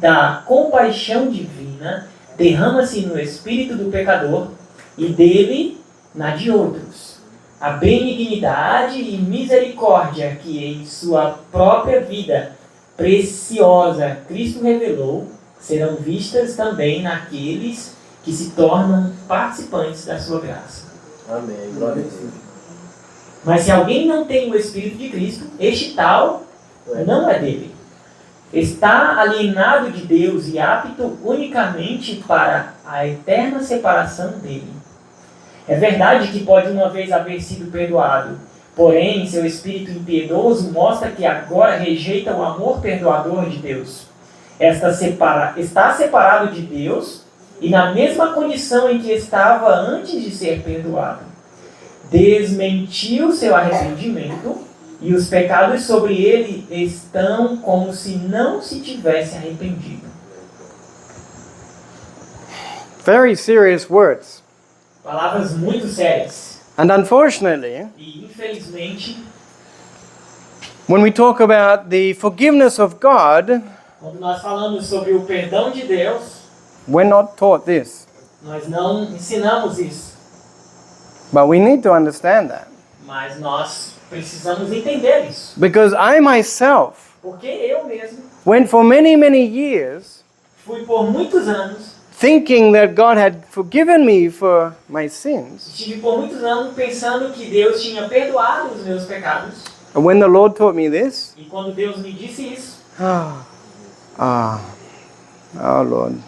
da compaixão divina derrama-se no espírito do pecador e dele na de outros. A benignidade e misericórdia que em sua própria vida preciosa Cristo revelou serão vistas também naqueles que se tornam participantes da sua graça. Amém. Glória a Deus. Mas se alguém não tem o Espírito de Cristo, este tal não é dele. Está alienado de Deus e apto unicamente para a eterna separação dele. É verdade que pode uma vez haver sido perdoado, porém seu espírito impiedoso mostra que agora rejeita o amor perdoador de Deus. Está separado de Deus e na mesma condição em que estava antes de ser perdoado. Desmentiu seu arrependimento e os pecados sobre ele estão como se não se tivesse arrependido. Very serious words. Palavras muito sérias. And unfortunately, E infelizmente, when we talk about the forgiveness of God, quando nós falamos sobre o perdão de Deus, we're not taught this. nós não ensinamos isso. But we need to understand that. Mas nós precisamos entender isso. Because I myself Porque eu mesmo went for many, many years fui por muitos anos, thinking that God had forgiven me for my sins. estive por muitos anos pensando que Deus tinha perdoado os meus pecados. And when the Lord taught me this, E quando Deus me disse isso, oh Lord.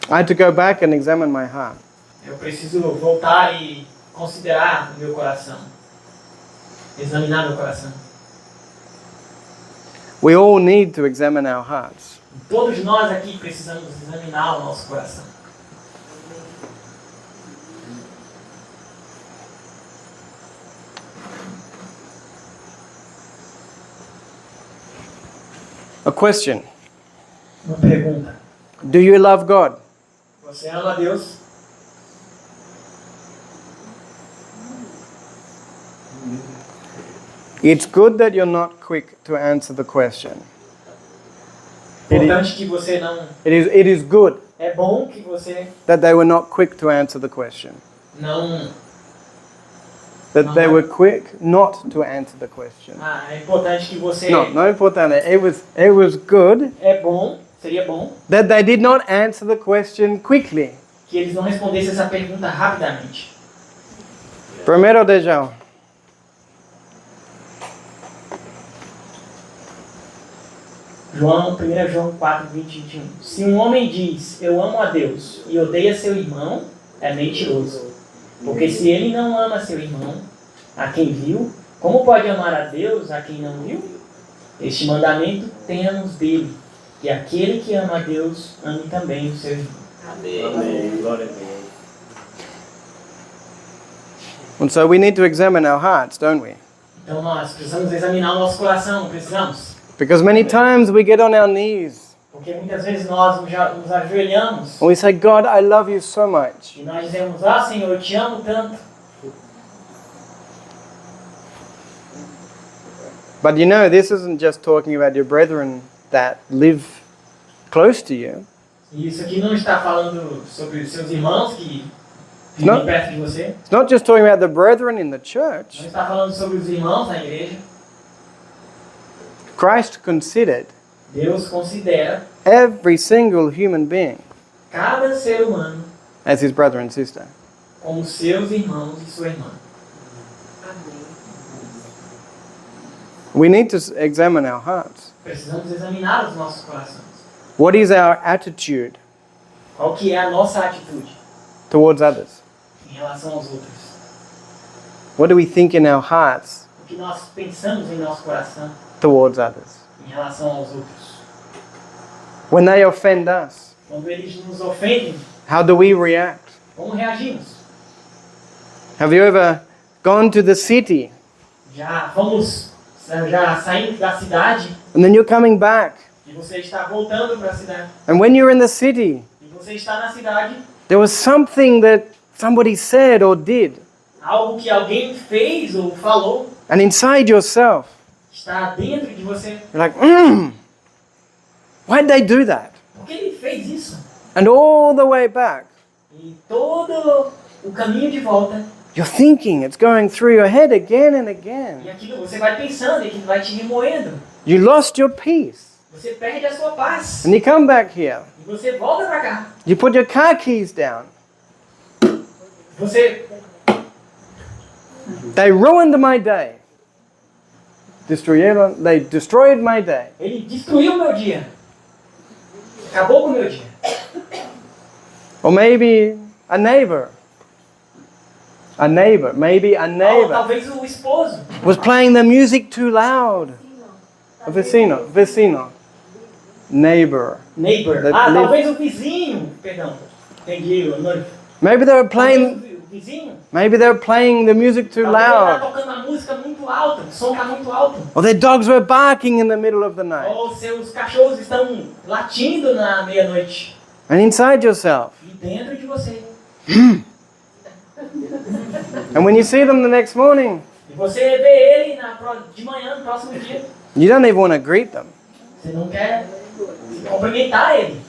I had to go back and examine my heart. eu preciso voltar e considerar o meu coração. Examinar meu coração. We all need to examine our hearts. Todos nós aqui precisamos examinar o nosso coração. A question. Uma pergunta. Do you love God? Você ama a Deus? It's good that you're not quick to answer the question. Importante que você não... It is good É bom que você that they were not quick to answer the question. não... That they were quick not to answer the question. É importante que você... No importante. It was good É bom, seria bom, that they did not answer the question quickly. que eles não respondessem essa pergunta rapidamente. Primeiro de João. João, 1 João 4, 20 e 21. Se um homem diz, eu amo a Deus, e odeia seu irmão, é mentiroso. Porque se ele não ama seu irmão, a quem viu, como pode amar a Deus a quem não viu? Este mandamento tenhamos dele, que aquele que ama a Deus, ame também o seu irmão. Amém. Glória a Deus. And so we need to examine our hearts, don't we? Então nós precisamos examinar o nosso coração, não precisamos? Because many times we get on our knees Porque muitas vezes nós nos ajoelhamos and we say, God, I love you so much. e nós dizemos, Senhor, eu te amo tanto. But you know, this isn't just talking about your brethren that live close to you. E isso aqui não está falando sobre os seus irmãos que vivem Não. perto de você. It's not just talking about the brethren in the church. Não está falando sobre os irmãos na igreja. Christ considered Deus considera every single human being cada ser humano as his brother and sister. como seus irmãos e sua irmã. We need to examine our hearts. Precisamos examinar os nossos corações. What is our attitude Qual que é a nossa atitude towards others? em relação aos outros? What do we think in our hearts O que nós pensamos em nosso coração towards others? em relação aos outros? When they offend us, Quando eles nos ofendem, how do we react? como reagimos? Have you ever gone to the city Já saímos da cidade and then you're coming back? e você está voltando para a cidade. And when you're in the city, E você está na cidade, there was something that somebody said or did. algo que alguém fez ou falou And inside yourself, está dentro de você. you're like, why'd they do that? Por que ele fez isso? And all the way back, E todo o caminho de volta, you're thinking, it's going through your head again and e again. aquilo você vai pensando, e aquilo vai te remoendo. You lost your peace. Você perde a sua paz. And you come back here. E você volta para cá. You put your car keys down. Você They ruined my day. They destroyed my day. Ele destruiu o meu dia. Acabou com o meu dia. Or maybe a neighbor. Maybe a Ou neighbor talvez o esposo. was playing the music too loud. A vecino. Neighbor. Neighbor. Talvez o vizinho. Perdão. Entendi. Maybe they were Talvez playing. o vizinho. Maybe they were playing the music too Talvez ele está loud. tocando uma música muito alta. O som está muito alto. Or their dogs were barking in the middle of the night. Ou seus cachorros estão latindo na meia-noite. And inside yourself. E dentro de você. And when you see them the next morning, E você vê ele de manhã, no próximo dia. you don't even want to greet them. Você não quer cumprimentar ele.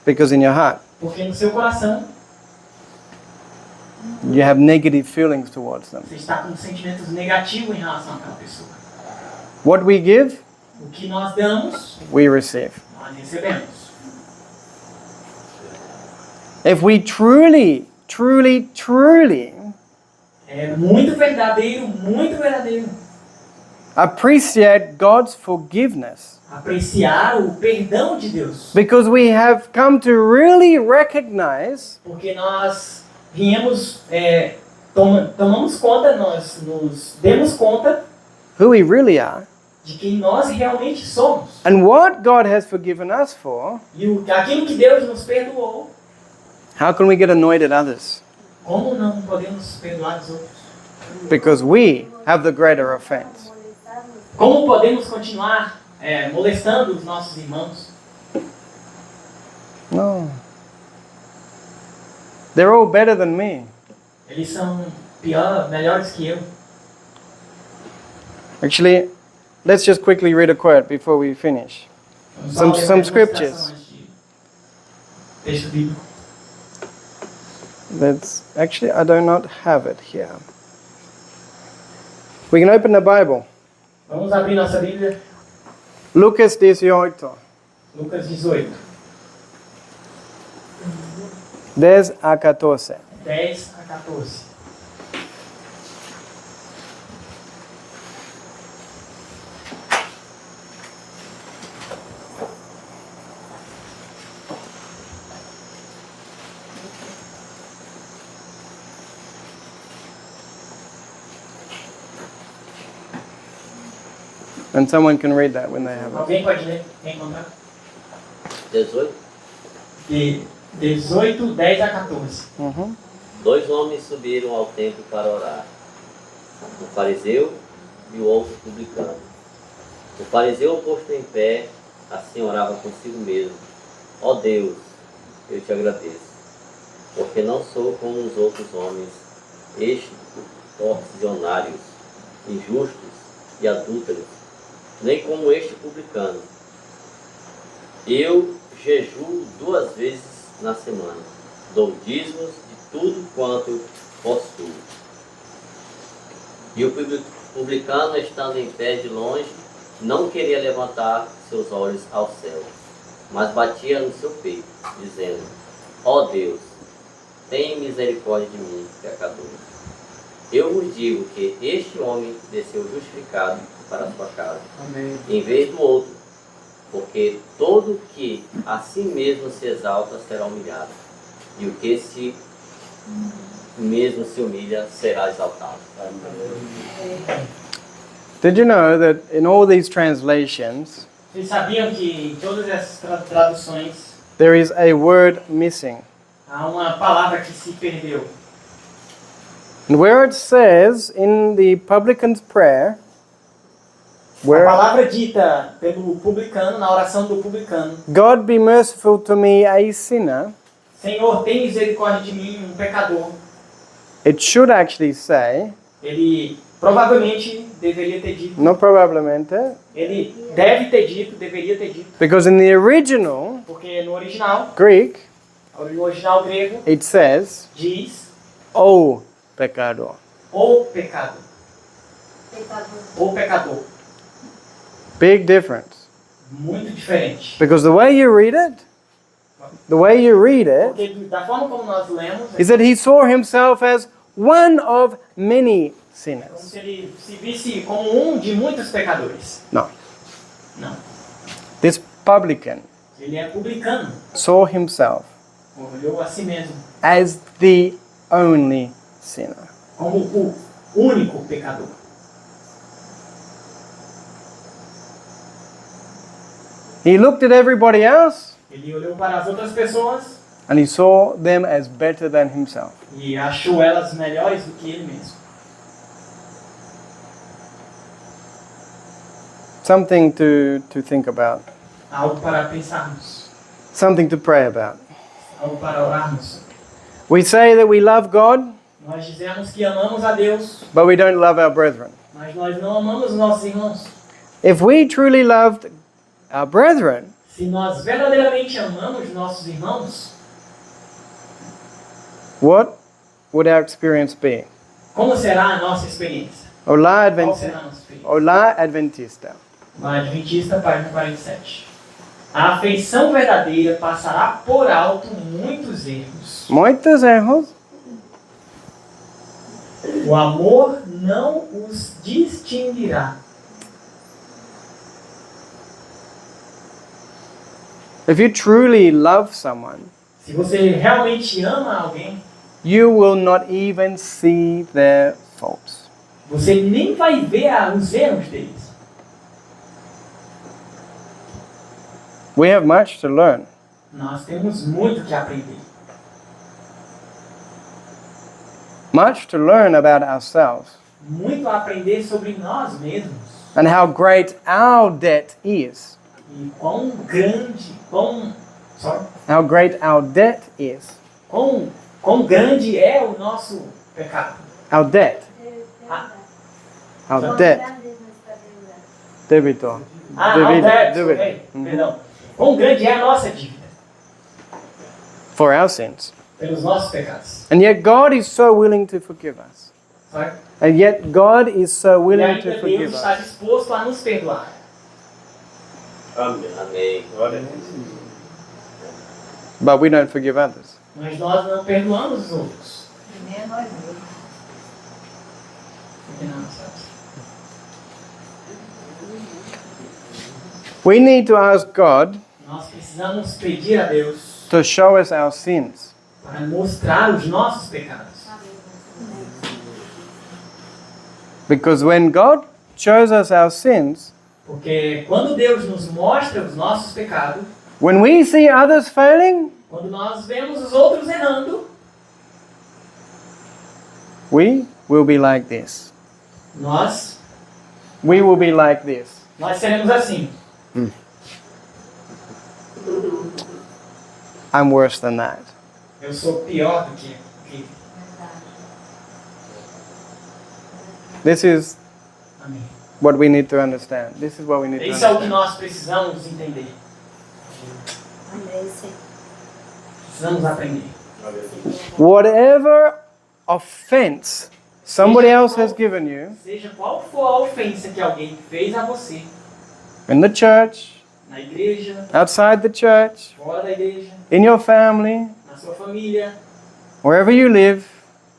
Because in your heart, Porque no seu coração, you have negative feelings towards them. você está com sentimentos negativos em relação àquela pessoa. What we give, O que nós damos, we receive. nós recebemos. If we truly É muito verdadeiro, appreciate God's forgiveness, apreciar o perdão de Deus. because we have come to really recognize Porque nós viemos, tomamos conta, nós nos demos conta who we really are de quem nós realmente somos. and what God has forgiven us for. E aquilo que Deus nos perdoou, How can we get annoyed at others? como não podemos perdoar os outros? Because we have the greater offense. Como podemos continuar molestando os nossos irmãos? No. They're all better than me. Eles são melhores que eu. Actually, let's just quickly read a quote before we finish. Vamos Some ler uma scriptures. citação antes de Texto bíblico. That's actually, I do not have it here. We can open the Bible. Vamos abrir nossa Bíblia. Lucas 18, Lucas 18, 10 a 14. 10 a 14. And someone can read that when they have it. Alguém pode ler? Quem encontrar? 18. De 18, 10 a 14. Mhm. 2 homens subiram ao templo para orar, um fariseu e o outro publicano. O fariseu, posto em pé, assim orava consigo mesmo: ó Deus, eu te agradeço, porque não sou como os outros homens, extorsionários, injustos e adúlteros, nem como este publicano. Eu jejuo 2 vezes na semana, dou dízimos de tudo quanto possuo. E o publicano, estando em pé de longe, não queria levantar seus olhos ao céu, mas batia no seu peito, dizendo: ó Deus, tenha misericórdia de mim, pecador. Eu vos digo que este homem desceu justificado para a sua casa, Amém. em vez do outro, porque todo que a si mesmo se exalta será humilhado, e o que se mesmo se humilha será exaltado. Did you know that in all these translations, Vocês sabiam que em todas essas traduções there is a word missing? há uma palavra que se perdeu? And where it says in the publican's prayer, A where palavra dita pelo publicano, na oração do publicano: God be merciful to me, a sinner, Senhor, tem misericórdia de mim, um pecador. it should actually say, Ele provavelmente deveria ter dito, not probablemente, ele deve ter dito, deveria ter dito, because in the original porque no original Greek, grego, it says, diz O pecador. o pecado, o pecador. Big difference. Muito diferente. Because the way you read it, Porque da forma como nós lemos, is that he saw himself as one of many como sinners. se ele se visse como um de muitos pecadores. No. Não. This publican Ele é publicano. saw himself Olhou a si mesmo as the only sinner. como o único pecador. He looked at everybody else Ele olhou para as outras pessoas and he saw them as better than himself. e achou elas melhores do que ele mesmo. Something to think about. Algo para pensarmos. Something to pray about. Algo para orarmos. We say that we love God, Nós dizemos que amamos a Deus, but we don't love our brethren. mas nós não amamos os nossos irmãos. If we truly loved our brethren, Se nós verdadeiramente amamos nossos irmãos, what would our experience be? como será a nossa experiência? Olá, Qual será a nossa experiência? Olá, Adventista. Adventista, página 47. A afeição verdadeira passará por alto muitos erros. Muitos erros. O amor não os distinguirá. If you truly love someone, Se você realmente ama alguém, you will not even see their faults. você nem vai ver os erros deles. We have much to learn. Nós temos muito que aprender. Much to learn about ourselves Muito a aprender sobre nós mesmos. and how great our debt is. E quão grande, How great our debt is. quão grande é o nosso pecado. Our debt. Ah, Our debt. Débito. ao Débito. débito, Débito. perdão. Quão grande é a nossa dívida. for our sins. pelos nossos pecados. And yet God is so willing to forgive us. Sabe? And yet God is so E willing ainda to Deus forgive está us. disposto a nos perdoar. Amém. Glória a Deus. But we don't forgive others. Mas nós não perdoamos os outros. E nem a nós mesmos. Porque não, sabe? We need to ask God Nós precisamos pedir a Deus to show us our sins. para mostrar os nossos pecados. Because when God shows us our sins, Porque quando Deus nos mostra os nossos pecados, when we see others failing, quando nós vemos os outros errando, we will be like this. nós We will be like this. seremos assim. I'm worse than that. Eu sou pior do que. This is Amém. what we need to understand. This is what we need to Isso é o que understand. nós precisamos entender. Amém, Senhor. Precisamos aprender. Glória a Deus. Whatever offense somebody else has given you Seja qual for a ofensa que alguém fez a você, in the church, na igreja, outside the church, fora da igreja, in your family, na sua família, wherever you live,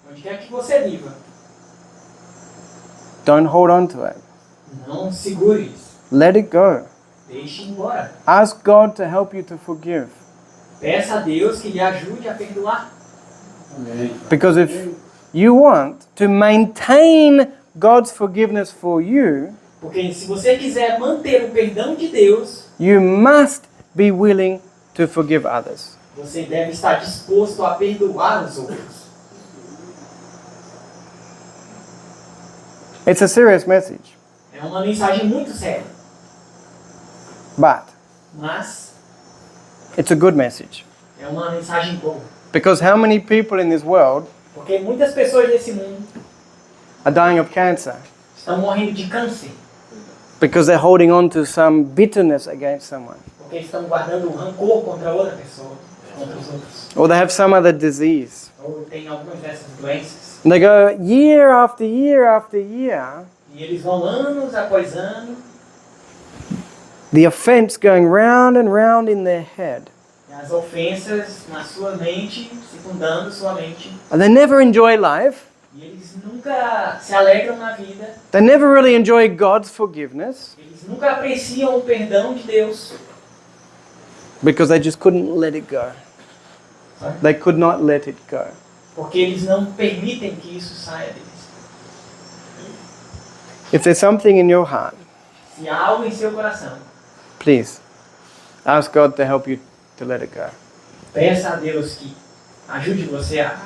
onde quer que você viva, don't hold on to it. não segure isso. Let it go. Deixe ir embora. Ask God to help you to forgive. Peça a Deus que lhe ajude a perdoar. Because if you want to maintain God's forgiveness for you, Porque se você quiser manter o perdão de Deus, you must be willing to forgive others. você deve estar disposto a perdoar os outros. It's a serious message. É uma mensagem muito séria, But mas it's a good message. é uma mensagem boa. Because how many people in this world Porque muitas pessoas desse mundo are dying of cancer? estão morrendo de câncer, Because they're holding on to some bitterness against someone. porque estão guardando um rancor contra outra pessoa, contra os outros. Or they have some other disease. Ou tem algumas dessas doenças. And they go year after year after year, E eles vão anos após ano, the offense going round and round in their head. e as ofensas na sua mente, secundando sua mente. And they never enjoy life. E eles nunca se alegram na vida. They never really enjoy God's forgiveness Eles nunca apreciam o perdão de Deus. because they just couldn't let it go. They could not let it go. Porque eles não permitem que isso saia deles. If there's something in your heart, Se há algo em seu coração, please ask God to help you to let it go. peça a Deus que ajude você a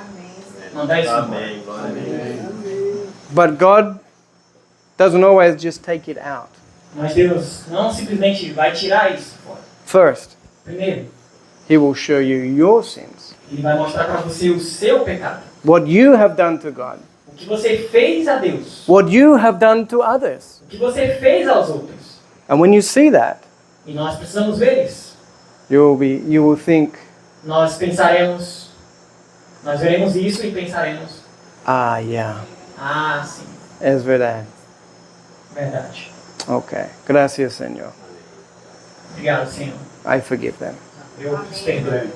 mandar isso embora. Amém. Glória a Deus. But God doesn't always just take it out. Mas Deus não simplesmente vai tirar isso fora. First, Primeiro, He will show you your sins, Ele vai mostrar para você o seu pecado. what you have done to God, O que você fez a Deus. what you have done to others. O que você fez aos outros. And when you see that, E nós precisamos ver isso. you will think, Nós pensaremos, nós veremos isso e pensaremos, ah, yeah, ah, sim, es verdad. verdade. Okay, gracias, Señor. Obrigado, Senhor. I forgive them Eu os perdoo.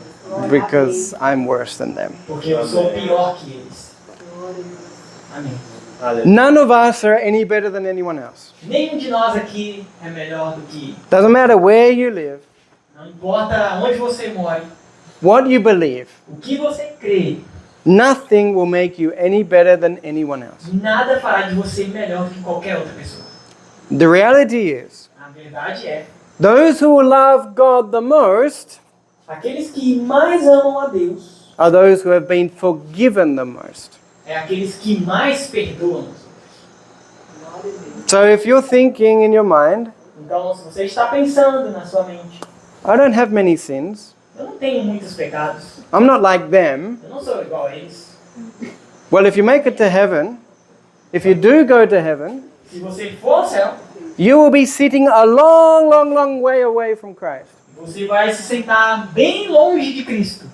because I'm worse than them. Porque eu sou pior que eles. Amém. Aleluia. None of us are any better than anyone else. Nenhum de nós aqui é melhor do que. Doesn't matter where you live, Não importa onde você mora, what you believe, o que você crê, nothing will make you any better than anyone else. nada fará de você melhor do que qualquer outra pessoa. The reality is, A verdade é, those who love God the most aqueles que mais amam a Deus are those who have been forgiven the most. é aqueles que mais perdoam os outros. So if you're thinking in your mind, Então, se você está pensando na sua mente, I don't have many sins, eu não tenho muitos pecados, I'm not like them. eu não sou igual a eles. Well, if you make it to heaven, if you do go to heaven, Se você for ao céu, you will be sitting a long, long, long way away from Christ. você vai se sentar bem longe de Cristo.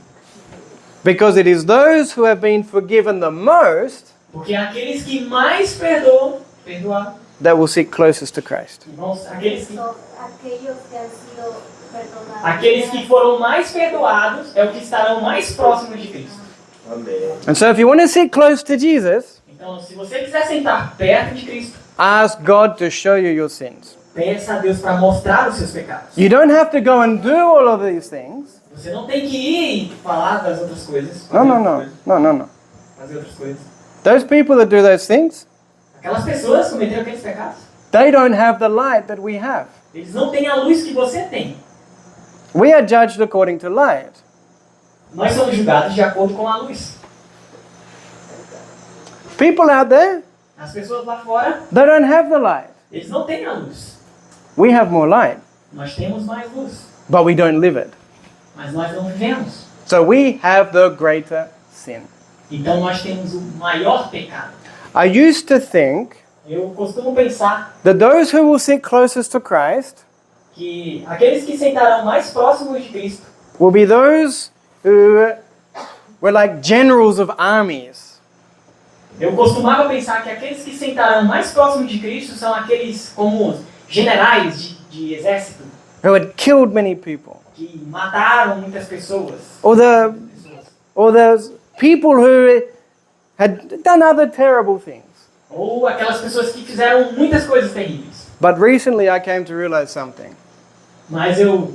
Because it is those who have been forgiven the most Porque aqueles que mais perdoaram, that will sit closest to Christ. aqueles que Son aquellos que han sido perdonados. Aqueles que foram mais perdoados é o que estarão mais próximos de Cristo. Amém. And so if you want to sit close to Jesus, Então, se você quiser sentar perto de Cristo, ask God to show you your sins. peça a Deus para mostrar os seus pecados. You don't have to go and do all of these things. Você não tem que ir e falar das outras coisas. No, no, no. No, no, no. Fazer outras coisas. Those people that do those things, Aquelas pessoas que cometeram aqueles pecados, they don't have the light that we have. eles não têm a luz que você tem. We are judged according to light. Nós somos julgados de acordo com a luz. People out there, As pessoas lá fora, they don't have the light. eles não têm a luz. We have more light, Nós temos mais luz, but we don't live it. mas nós não vivemos. So we have the greater sin. Então nós temos o maior pecado. I used to think Eu costumo pensar that those who will sit closest to Christ que aqueles que sentarão mais próximos de Cristo will be those who were like generals of armies. Eu costumava pensar que aqueles que sentarão mais próximos de Cristo são aqueles como generais de exército Who had killed many people, que mataram muitas pessoas. or those people who had done other terrible things. Ou aquelas pessoas que fizeram muitas coisas terríveis. But recently I came to realize something. Mas eu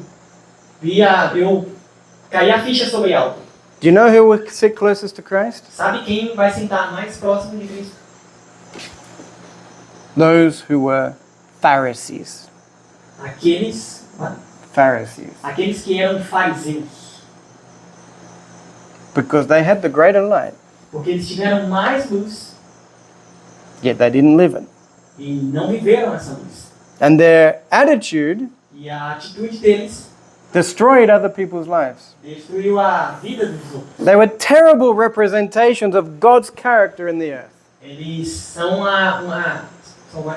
caí a ficha sobre algo. Do you know who will sit closest to Christ? Sabe quem vai sentar mais próximo de Cristo? Those who were Pharisees. Aqueles que eram fariseus. Because they had the greater light, Porque eles tiveram mais luz yet they didn't live it. e não viveram essa luz. And their attitude E a atitude deles destroyed other people's lives. destruiu a vida dos outros. They were terrible representations of God's character in the earth. Eles são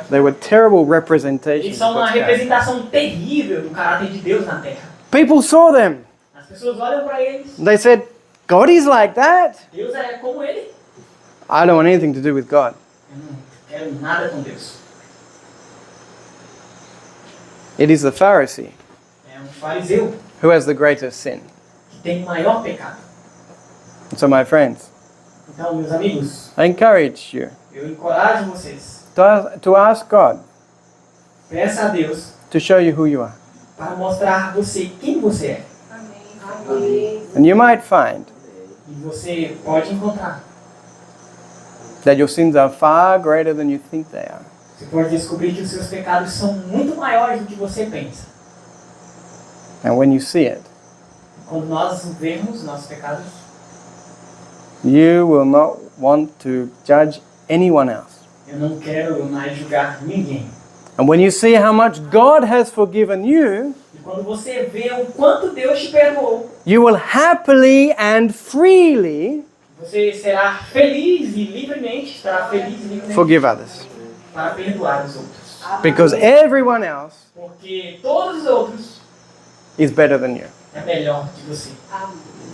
They were terrible eles representations são of uma God's character. representação terrível do caráter de Deus na Terra. People saw them. As pessoas olham para eles. They said, God is like that. Deus é como ele. I don't want anything to do with God. Eu não quero nada com Deus. It is the Pharisee É um fariseu who has the greatest sin. que tem o maior pecado. And so, my friends, Então, meus amigos, I encourage you eu encorajo vocês. to ask God Peça a Deus to show you who you are. para mostrar a você quem você é. Amém. And you might find E você pode encontrar. that your sins are far greater than you think they are. Você pode descobrir que os seus pecados são muito maiores do que você pensa. And when you see it, Quando nós vemos nossos pecados, you will not want to judge anyone else. eu não quero mais julgar ninguém. And when you see how much God has forgiven you, E quando você vê o quanto Deus te perdoou, you will happily and freely você será feliz e livremente, estará feliz e livremente forgive others. para perdoar os outros. Because everyone else Porque todos os outros is better than you. é melhor que você.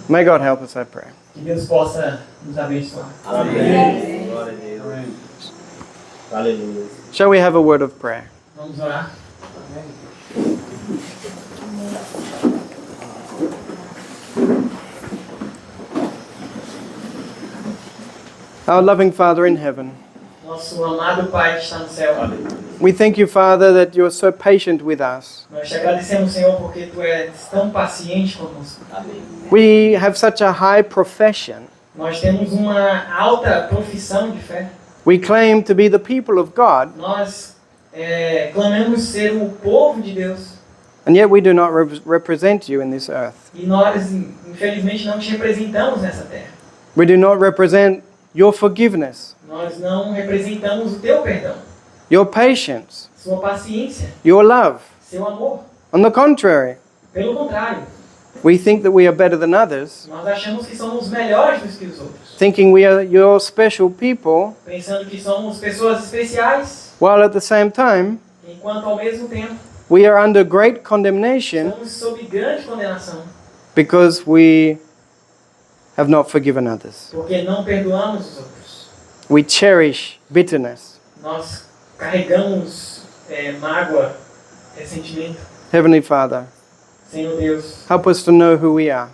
May God help us, I pray. Que Deus possa nos abençoar. Amém. Glória a Deus. Aleluia. Shall we have a word of prayer? Vamos orar. Our loving Father in heaven, Nosso amado Pai que está no céu. we thank you, Father, that you are so patient with us. Nós te agradecemos, Senhor, porque Tu és tão paciente conosco. We have such a high profession. Nós temos uma alta profissão de fé. We claim to be the people of God, Nós clamamos ser o povo de Deus. and yet we do not represent you in this earth. E nós, infelizmente, não te representamos nessa terra. We do not represent your forgiveness, Nós não representamos o Teu perdão, your patience, Sua paciência, your love. Seu amor. On the contrary, Pelo contrário, we think that we are better than others, nós achamos que somos melhores do que os outros. thinking we are your special people, Pensando que somos pessoas especiais, while at the same time, enquanto ao mesmo tempo we are under great condemnation estamos sob grande condenação. because we have not forgiven others. Porque não perdoamos os outros. We cherish bitterness. Nós carregamos mágoa, ressentimento. Heavenly Father, Senhor Deus, help us to know who we are,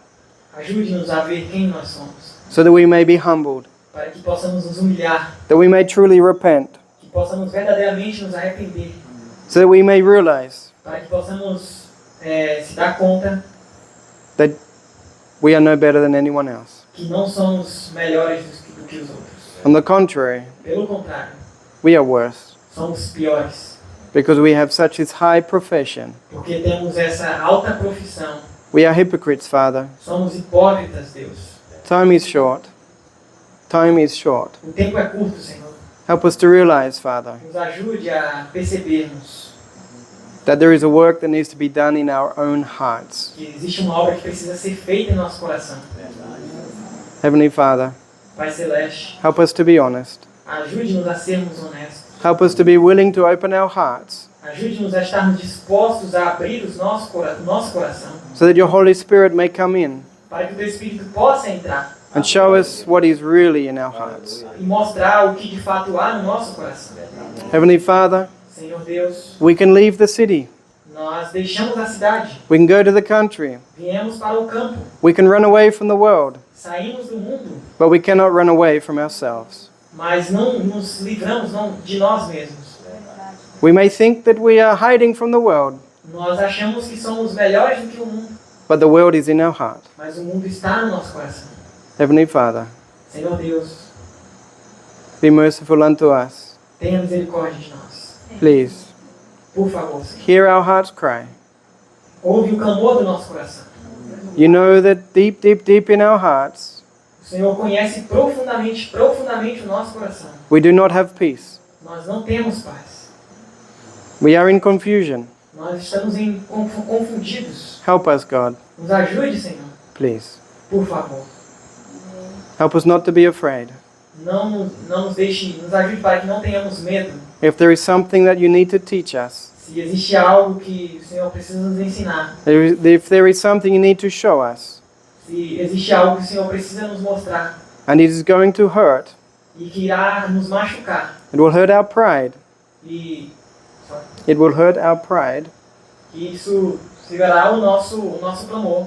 ajude-nos a ver quem nós somos, so that we may be humbled, para que possamos nos humilhar, that we may truly repent, que possamos verdadeiramente nos arrepender, so that we may realize para que possamos se dar conta that we are no better than anyone else. que não somos melhores do que os outros. On the contrary, Pelo contrário, we are worse, somos piores, because we have such this high profession. porque temos essa alta profissão. We are hypocrites, Father. Somos hipócritas, Deus. Time is short. Time is short. O tempo é curto, Senhor. Help us to realize, Father, Nos ajude a percebermos that there is a work that needs to be done in our own hearts. que existe uma obra que precisa ser feita em nosso coração. Heavenly Father, Pai Celeste, help us to be honest. ajude-nos a sermos honestos. Help us to be willing to open our hearts Ajude-nos a estarmos dispostos a abrir o nosso coração, so that your Holy Spirit may come in para que o Teu Espírito possa entrar and show us what is really in our hearts. e mostrar o que de fato há no nosso coração. Heavenly Father, Senhor Deus, we can leave the city. nós deixamos a cidade, We can go to the country. viemos para o campo, We can run away from the world, saímos do mundo, but we cannot run away from ourselves. mas não nos livramos de nós mesmos. We may think that we are hiding from the world, Nós achamos que somos melhores do que o mundo, but the world is in our heart. mas o mundo está no nosso coração. Heavenly Father, Senhor Deus, be merciful unto us. tenha misericórdia de nós. Please, Por favor, Senhor. hear our hearts cry. Ouve o clamor do nosso coração. You know that deep, deep, deep in our hearts, O Senhor conhece profundamente, profundamente o nosso coração. we do not have peace. Nós não temos paz. We are in confusion. Nós estamos confundidos. Help us, God, Nos ajude, Senhor. please. Por favor. Help us not to be afraid. Não nos deixe, nos ajude para que não tenhamos medo. If there is something that you need to teach us, Se existe algo que o Senhor precisa nos ensinar. if there is something you need to show us, Se existe algo que o Senhor precisa nos mostrar. and it is going to hurt, E que irá nos machucar. it will hurt our pride. E It will hurt our pride. que isso será o nosso clamor.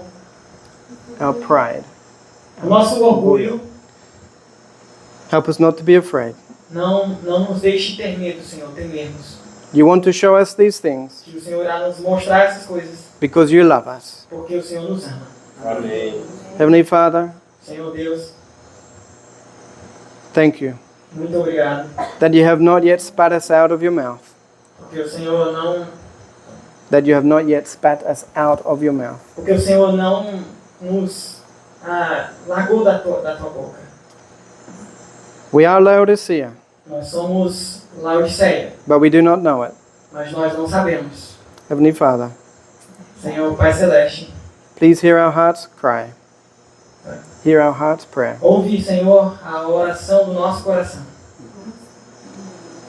Our pride. O nosso orgulho. Help us not to be afraid. Não nos deixe ter medo, Senhor, temermos. You want to show us these things Que o Senhor irá nos mostrar essas coisas, because you love us. porque o Senhor nos ama. Amém. Heavenly Father, Senhor Deus, thank you muito obrigado, that you have not yet spat us out of your mouth. porque o Senhor não, That you have not yet spat us out of your mouth. porque o Senhor não nos largou da tua boca. We are Laodicea, Nós somos Laodiceia, but we do not know it. mas nós não sabemos. Heavenly Father, Senhor Pai Celeste, please hear our hearts cry. Hear our hearts' prayer. ouve, Senhor, a oração do nosso coração.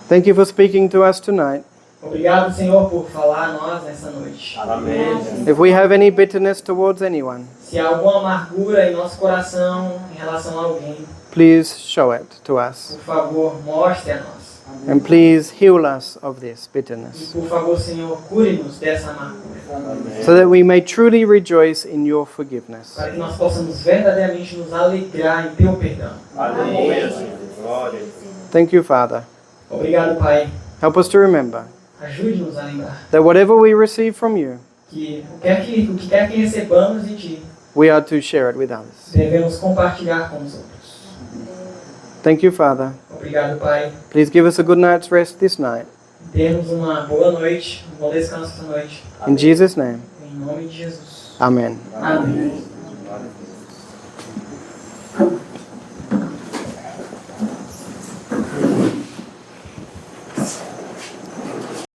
Thank you for speaking to us tonight. Obrigado, Senhor, por falar a nós nessa noite. Amém. If we have any bitterness towards anyone, Se há alguma amargura em nosso coração em relação a alguém, please show it to us. por favor, mostre a nós. And please heal us of this E, bitterness, por favor, Senhor, cure-nos dessa amargura, so that we may truly rejoice in your forgiveness. para que nós possamos verdadeiramente nos alegrar em Teu perdão. Aleluia, Senhor. Glória. Thank you, Father. Obrigado, Pai. Help us to remember Ajude-nos a lembrar that whatever we receive from you, que o que quer que recebamos de Ti, we are to share it with others. devemos compartilhar com os outros. Thank you, Father. Obrigado, Pai. Please give us a good night's rest this night. Dê-nos uma boa noite, um bom descanso essa noite. In Jesus' name, Em nome de Jesus. Amen. Amém. Glória.